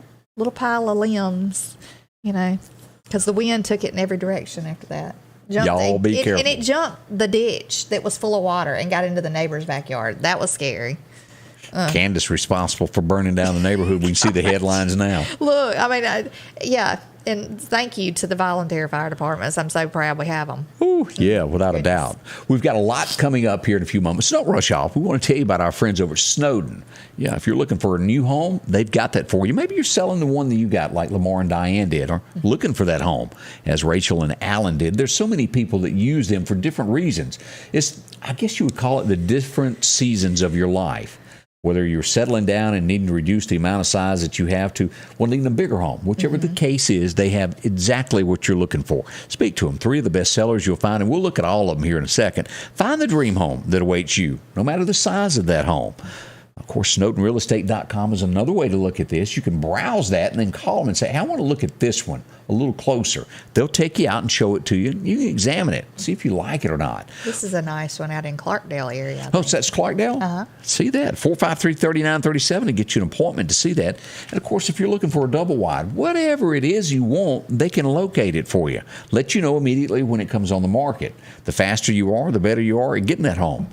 pile of limbs, because the wind took it in every direction after that. Y'all be careful. And it jumped the ditch that was full of water and got into the neighbor's backyard. That was scary. Candace responsible for burning down the neighborhood. We can see the headlines now. Look, I mean, and thank you to the volunteer fire departments. I'm so proud we have them. Ooh, yeah, without a doubt. We've got a lot coming up here in a few moments. So don't rush off. We want to tell you about our friends over at Snowden. Yeah, if you're looking for a new home, they've got that for you. Maybe you're selling the one that you got like Lamar and Diane did, or looking for that home as Rachel and Alan did. There's so many people that use them for different reasons. I guess you would call it the different seasons of your life. Whether you're settling down and needing to reduce the amount of size that you have to needing a bigger home. Whichever the case is, they have exactly what you're looking for. Speak to them. 3 of the best sellers you'll find, and we'll look at all of them here in a second. Find the dream home that awaits you, no matter the size of that home. Of course, SnowdenRealEstate.com is another way to look at this. You can browse that and then call them and say, hey, I want to look at this one a little closer. They'll take you out and show it to you. You can examine it, see if you like it or not. This is a nice one out in Clarkdale area. Oh, so that's Clarkdale? Uh-huh. See that. 453-3937 to get you an appointment to see that. And, of course, if you're looking for a double wide, whatever it is you want, they can locate it for you. Let you know immediately when it comes on the market. The faster you are, the better you are at getting that home.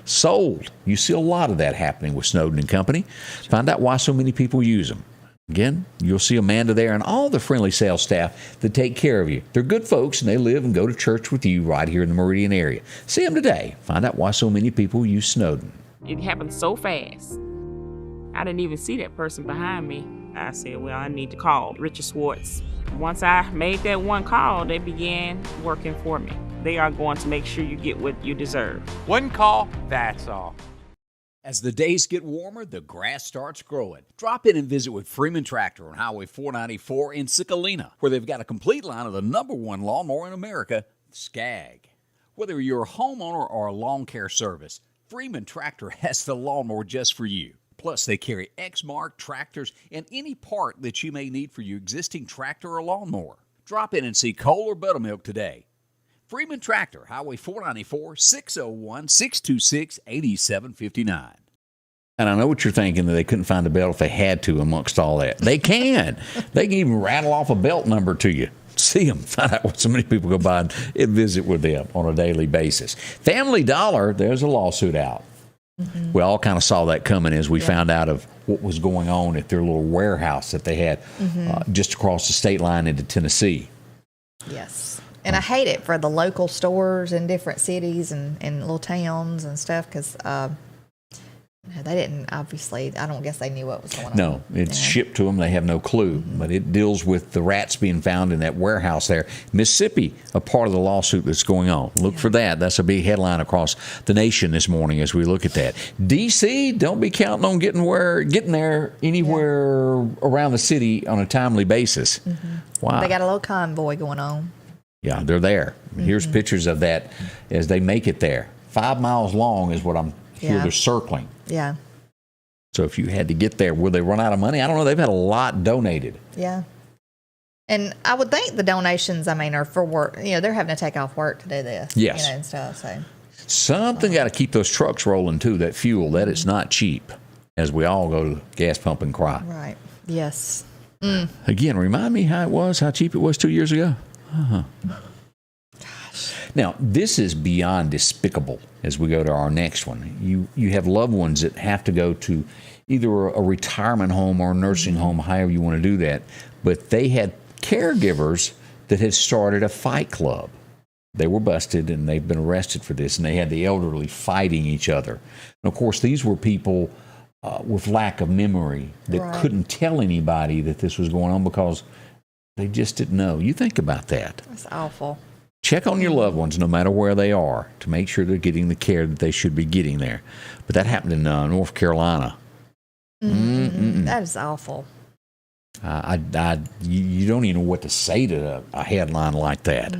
Sold. You see a lot of that happening with Snowden and Company. Find out why so many people use them. Again, you'll see Amanda there and all the friendly sales staff that take care of you. They're good folks, and they live and go to church with you right here in the Meridian area. See them today. Find out why so many people use Snowden. It happened so fast. I didn't even see that person behind me. I said, well, I need to call Richard Swartz. Once I made that one call, they began working for me. they are going to make sure you get what you deserve. One call, that's all. As the days get warmer, the grass starts growing. Drop in and visit with Freeman Tractor on Highway 494 in Sicalina, where they've got a complete line of the #1 lawnmower in America, Skag. Whether you're a homeowner or a lawn care service, Freeman Tractor has the lawnmower just for you. Plus, they carry X-Mark tractors and any part that you may need for your existing tractor or lawnmower. Drop in and see Cole or Buttermilk today. Freeman Tractor, Highway 494, 601-626-8759. And I know what you're thinking, that they couldn't find a belt if they had to amongst all that. They can. They can even rattle off a belt number to you. See them. Find out what so many people go by and visit with them on a daily basis. Family Dollar, there's a lawsuit out. Mm-hmm. We all kind of saw that coming as we found out of what was going on at their little warehouse that they had just across the state line into Tennessee. Yes. And I hate it for the local stores in different cities and little towns and stuff because they didn't, obviously, I don't guess they knew what was going on. No, it's shipped to them. They have no clue. Mm-hmm. But it deals with the rats being found in that warehouse there. Mississippi, a part of the lawsuit that's going on. Look for that. That's a big headline across the nation this morning as we look at that. D.C., don't be counting on getting there anywhere around the city on a timely basis. Mm-hmm. Wow. They got a little convoy going on. Yeah, they're there. Mm-hmm. Here's pictures of that as they make it there. 5 miles long is what I'm here. They're circling. Yeah. So if you had to get there, will they run out of money? I don't know. They've had a lot donated. Yeah. And I would think the donations, are for work. They're having to take off work to do this. Yes. And stuff. So something got to keep those trucks rolling too. That fuel, that is not cheap. As we all go to the gas pump and cry. Right. Yes. Again, remind me how cheap it was 2 years ago. Gosh. Now, this is beyond despicable as we go to our next one. You have loved ones that have to go to either a retirement home or a nursing home, however you want to do that. But they had caregivers that had started a fight club. They were busted and they've been arrested for this, and they had the elderly fighting each other. And of course, these were people with lack of memory that couldn't tell anybody that this was going on because they just didn't know. You think about that. That's awful. Check on your loved ones, no matter where they are, to make sure they're getting the care that they should be getting there. But that happened in North Carolina. That is awful. You don't even know what to say to a headline like that.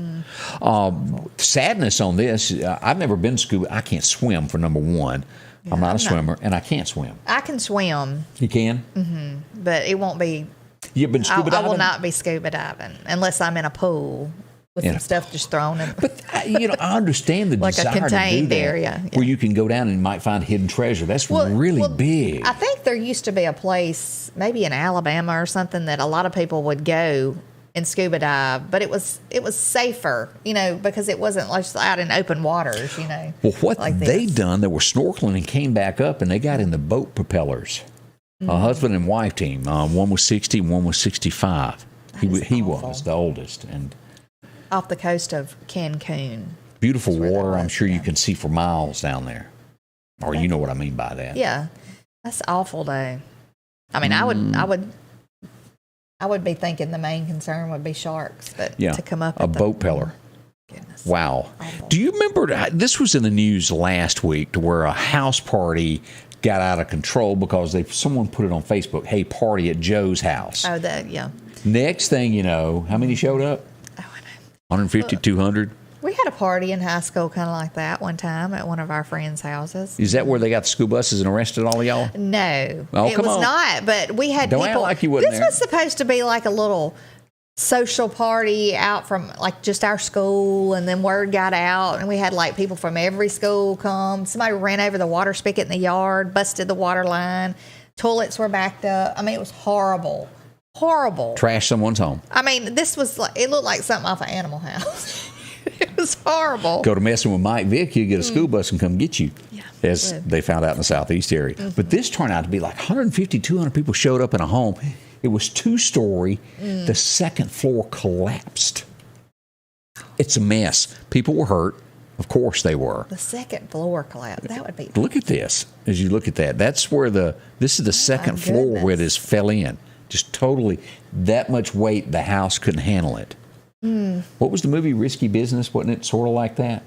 Sadness on this. I've never been scuba. I can't swim, for number one. Yeah, I'm not a swimmer, and I can't swim. I can swim. You can? Mm-hmm. But it won't be. You've been scuba diving? I will not be scuba diving unless I'm in a pool with some stuff just thrown in. But, I understand the like desire a contained to do that, area. Yeah. Where you can go down and you might find hidden treasure. That's really big. I think there used to be a place, maybe in Alabama or something, that a lot of people would go and scuba dive, but it was safer, because it wasn't like out in open waters, Well, what like they done, they were snorkeling and came back up, and they got in the boat propellers. A husband and wife team. One was 60, one was 65. He was the oldest, and off the coast of Cancun. Beautiful water. I'm sure you can see for miles down there. Or you know what I mean by that. Yeah, that's awful, though. I would be thinking the main concern would be sharks, but to come up a boat peller. Goodness. Wow. Awful. Do you remember this was in the news last week, to where a house party got out of control because someone put it on Facebook, hey, party at Joe's house. Oh, yeah. Next thing you know, how many showed up? Oh, I know. 150, 200? We had a party in high school kind of like that one time at one of our friends' houses. Is that where they got the school buses and arrested all of y'all? No. Oh, it was not, but we had Don't people. Act like you wasn't this there. was supposed to be like a little social party out from like just our school, and then word got out, and we had like people from every school come. Somebody ran over the water spigot in the yard, busted the water line. Toilets were backed up. It was horrible. Horrible. Trash someone's home. This was like, it looked like something off an Animal House. It was horrible. Go to messing with Mike Vick, you get a school bus and come get you. Yeah, as they found out in the southeast area. Mm-hmm. But this turned out to be like 150, 200 people showed up in a home. It was 2-story. The second floor collapsed. It's a mess. People were hurt. Of course they were. The second floor collapsed. That would be. Look at this. As you look at that, that's where this is the second floor where this fell in. Just totally, that much weight, the house couldn't handle it. What was the movie Risky Business? Wasn't it sort of like that?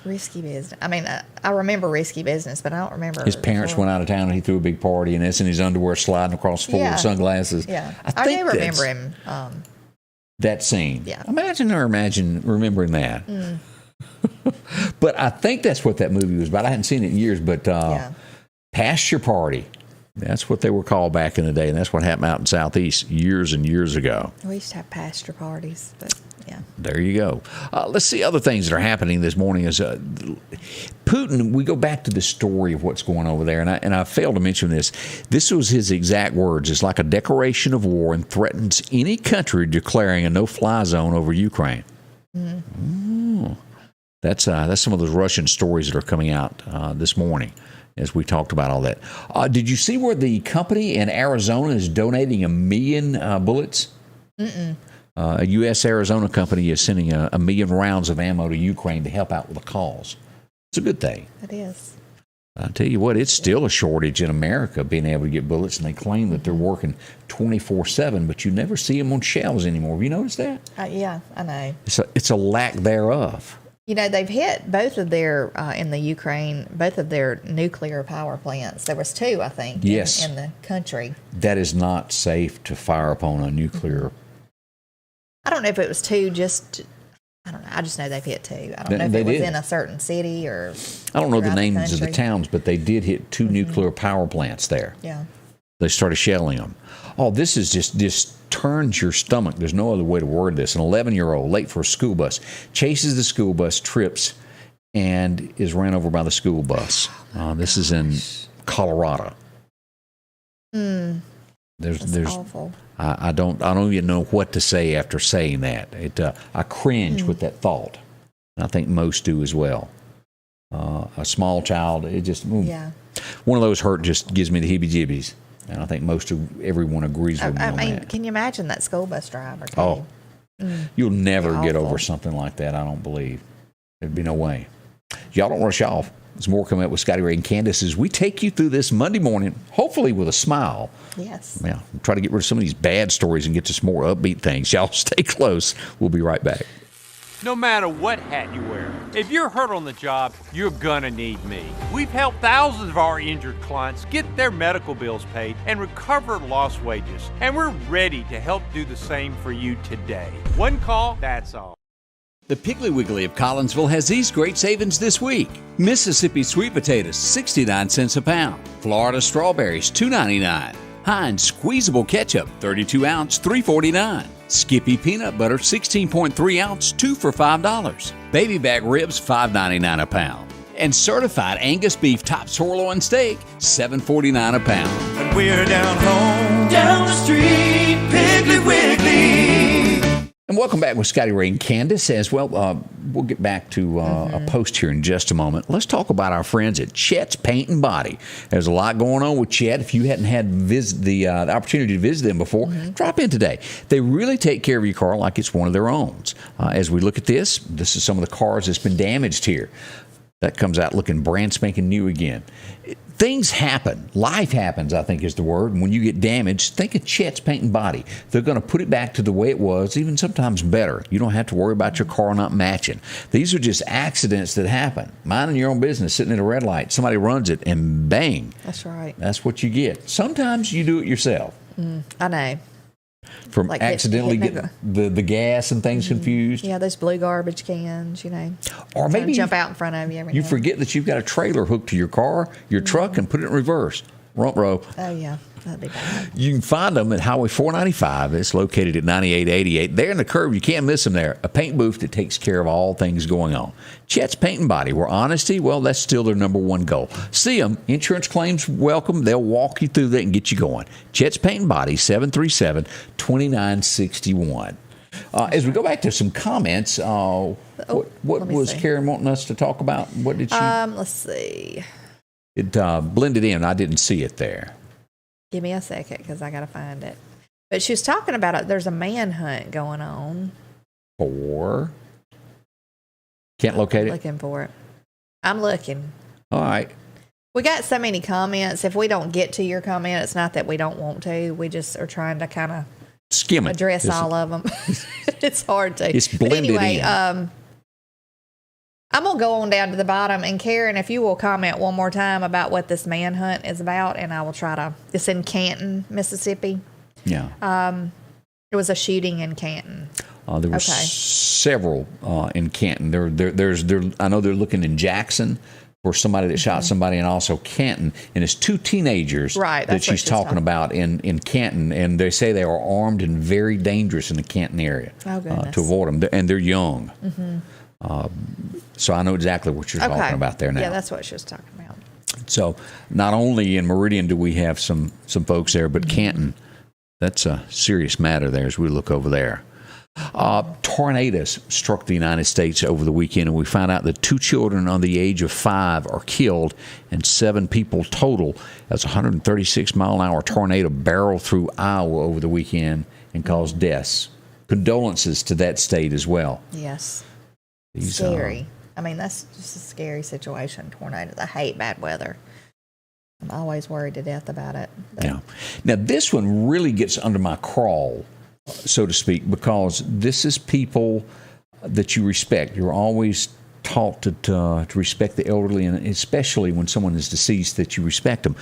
Risky Business. I mean, I remember Risky Business, but I don't remember. His parents went out of town and he threw a big party, and it's in his underwear sliding across the floor with sunglasses. Yeah. I do remember him. That scene. Yeah. Imagine remembering that. But I think that's what that movie was about. I hadn't seen it in years, but Pasture Party. That's what they were called back in the day, and that's what happened out in Southeast years and years ago. We used to have pasture parties, but yeah. There you go. Let's see other things that are happening this morning. Is Putin, we go back to the story of what's going on over there, and I failed to mention this. This was his exact words. It's like a declaration of war and threatens any country declaring a no-fly zone over Ukraine. That's some of those Russian stories that are coming out this morning as we talked about all that. Did you see where the company in Arizona is donating 1 million bullets? A U.S. Arizona company is sending 1 million rounds of ammo to Ukraine to help out with the cause. It's a good thing. It is. I'll tell you what, it's still a shortage in America being able to get bullets, and they claim that they're working 24/7, but you never see them on shelves anymore. Have you noticed that? Yeah, I know. It's a lack thereof. You know, they've hit both of their, in the Ukraine, both of their nuclear power plants. There was 2, I think, in the country. That is not safe to fire upon a nuclear. I don't know if it was 2, I don't know. I just know they've hit 2. I don't know if it was in a certain city or. I don't know the names of the towns, but they did hit 2 nuclear power plants there. Yeah. They started shelling them. Oh, this is just turns your stomach. There's no other way to word this. An 11-year-old late for a school bus chases the school bus, trips, and is ran over by the school bus. This is in Colorado. There's awful. I don't even know what to say after saying that. I cringe with that thought. I think most do as well. A small child, it just one of those hurt just gives me the heebie-jeebies. And I think everyone agrees with me on that. Can you imagine that school bus driver? Oh, you'll never get over something like that, I don't believe. There'd be no way. Y'all don't rush off. There's more coming up with Scotty Ray and Candace as we take you through this Monday morning, hopefully with a smile. Yes. Yeah, try to get rid of some of these bad stories and get to some more upbeat things. Y'all stay close. We'll be right back. No matter what hat you wear, if you're hurt on the job, you're gonna need me. We've helped thousands of our injured clients get their medical bills paid and recover lost wages. And we're ready to help do the same for you today. One call, that's all. The Piggly Wiggly of Collinsville has these great savings this week. Mississippi sweet potatoes, 69 cents a pound. Florida strawberries, $2.99. Heinz squeezable ketchup, 32 ounce, $3.49. Skippy peanut butter, 16.3 ounce, 2 for $5. Baby back ribs, $5.99 a pound. And certified Angus beef top sirloin steak, $7.49 a pound. And we're down home, down the street, Piggly Wiggly. And welcome back with Scotty Ray and Candace as well. We'll get back to a post here in just a moment. Let's talk about our friends at Chet's Paint and Body. There's a lot going on with Chet. If you hadn't had the opportunity to visit them before, drop in today. They really take care of your car like it's one of their own. As we look at this is some of the cars that's been damaged here. That comes out looking brand spanking new again. Things happen. Life happens, I think is the word. And when you get damaged, think of Chet's Paint and Body. They're going to put it back to the way it was, even sometimes better. You don't have to worry about your car not matching. These are just accidents that happen. Minding your own business, sitting at a red light, somebody runs it, and bang. That's right. That's what you get. Sometimes you do it yourself. I know. From like accidentally getting the gas and things confused. Yeah, those blue garbage cans, Or maybe jump out in front of you. You forget that you've got a trailer hooked to your car, your truck, and put it in reverse. Rump row. Oh, yeah. That'd be bad. You can find them at Highway 495. It's located at 9888. They're in the curve. You can't miss them there. A paint booth that takes care of all things going on. Chet's Paint and Body, where honesty, well, that's still their number one goal. See them. Insurance claims welcome. They'll walk you through that and get you going. Chet's Paint and Body, 737-2961. As we go back to some comments, what was Karen wanting us to talk about? What did she? Let's see. It blended in. I didn't see it there. Give me a second because I got to find it. But she was talking about it. There's a manhunt going on. Can't locate it? Looking for it. I'm looking. All right. We got so many comments. If we don't get to your comment, it's not that we don't want to. We just are trying to kind of skimming. address all of them. It's hard to. It's blended but anyway, in. I'm going to go on down to the bottom. And Karen, if you will comment one more time about what this manhunt is about, and I will try to. It's in Canton, Mississippi. Yeah. There was a shooting in Canton. There were several in Canton. I know they're looking in Jackson for somebody that shot somebody, and also Canton. And it's 2 teenagers that she's talking about in Canton. And they say they are armed and very dangerous in the Canton area to avoid them. And they're young. So I know exactly what you're talking about there now. Yeah, that's what she was talking about. So not only in Meridian do we have some folks there, but Canton, that's a serious matter there as we look over there. Tornadoes struck the United States over the weekend, and we found out that 2 children under the age of 5 are killed and 7 people total. That's a 136-mile-an-hour tornado barreled through Iowa over the weekend and caused deaths. Condolences to that state as well. Yes. Scary. I mean, that's just a scary situation, tornadoes. I hate bad weather. I'm always worried to death about it. Yeah. Now, this one really gets under my crawl, so to speak, because this is people that you respect. You're always taught to respect the elderly, and especially when someone is deceased, that you respect them.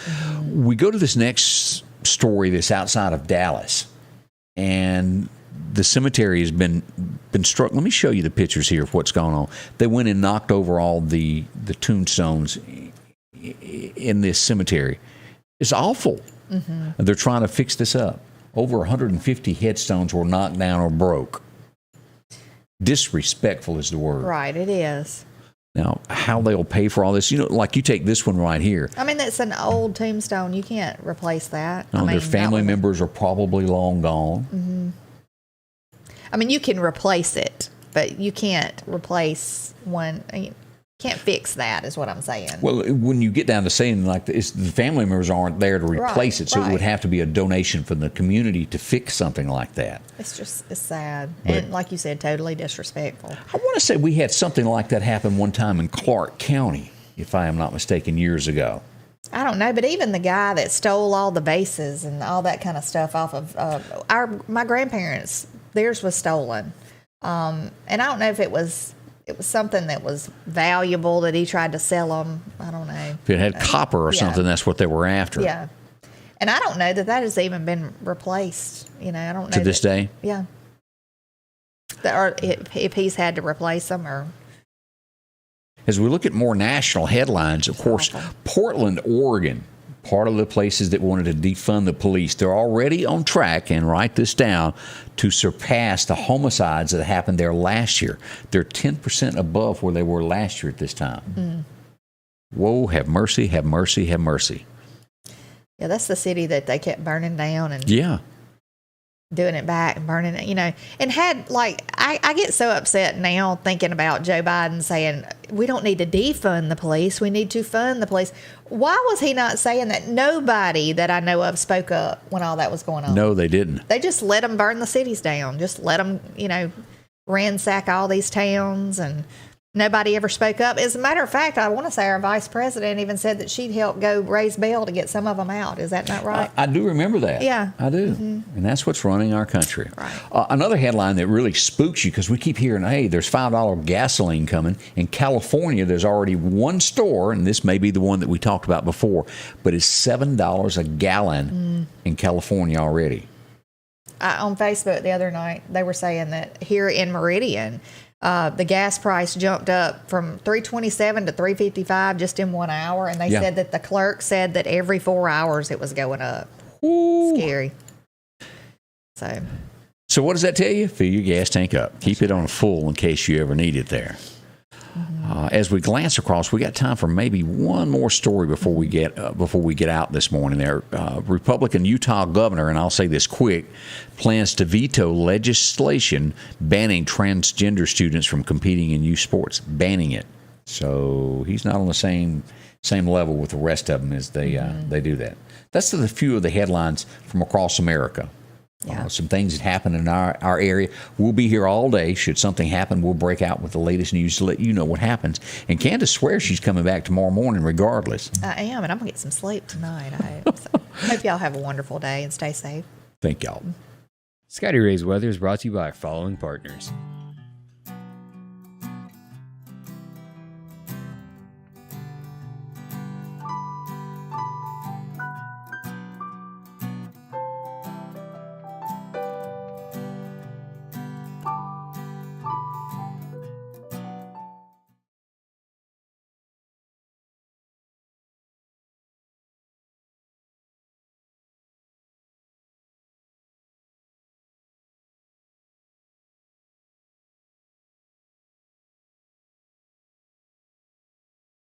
We go to this next story that's outside of Dallas, and the cemetery has been struck. Let me show you the pictures here of what's going on. They went and knocked over all the tombstones in this cemetery. It's awful. And they're trying to fix this up. Over 150 headstones were knocked down or broke. Disrespectful is the word. Right, it is. Now, how they'll pay for all this, like you take this one right here. I mean, that's an old tombstone. You can't replace that. No, their family members are probably long gone. I mean, you can replace it, but you can't replace one. You can't fix that, is what I'm saying. Well, when you get down to saying like this, the family members aren't there to replace it, so it would have to be a donation from the community to fix something like that. It's sad. And like you said, totally disrespectful. I want to say we had something like that happen one time in Clark County, if I am not mistaken, years ago. I don't know, but even the guy that stole all the bases and all that kind of stuff off of my grandparents, theirs was stolen. And I don't know if it was something that was valuable that he tried to sell them. I don't know. If it had copper or something, that's what they were after. Yeah. And I don't know that has even been replaced. I don't know. To this day? Yeah. Or if he's had to replace them or... As we look at more national headlines, of course, Portland, Oregon, part of the places that wanted to defund the police, they're already on track, and write this down, to surpass the homicides that happened there last year. They're 10% above where they were last year at this time. Whoa, have mercy, have mercy, have mercy. Yeah, that's the city that they kept burning down and doing it back and burning it, and I get so upset now thinking about Joe Biden saying, we don't need to defund the police, we need to fund the police. Why was he not saying that? Nobody that I know of spoke up when all that was going on. No, they didn't. They just let them burn the cities down. Just let them, ransack all these towns, and nobody ever spoke up. As a matter of fact, I want to say our vice president even said that she'd help go raise bail to get some of them out. Is that not right? I do remember that. Yeah. I do. And that's what's running our country. Right. Another headline that really spooks you, because we keep hearing, hey, there's $5 gasoline coming. In California, there's already one store, and this may be the one that we talked about before, but it's $7 a gallon in California already. On Facebook the other night, they were saying that here in Meridian, the gas price jumped up from $3.27 to $3.55 just in 1 hour, and they said that the clerk said that every 4 hours it was going up. Ooh. Scary. So what does that tell you? Fill your gas tank up. Keep it on full in case you ever need it there. As we glance across, we got time for maybe one more story before we get out this morning. There, Republican Utah governor, and I'll say this quick, plans to veto legislation banning transgender students from competing in youth sports. Banning it, so he's not on the same level with the rest of them as they do that. That's a few of the headlines from across America. Some things that happen in our area. We'll be here all day. Should something happen, we'll break out with the latest news to let you know what happens. And Candace swears she's coming back tomorrow morning regardless. I am, and I'm going to get some sleep tonight. I hope y'all have a wonderful day and stay safe. Thank y'all. Scotty Ray's weather is brought to you by our following partners: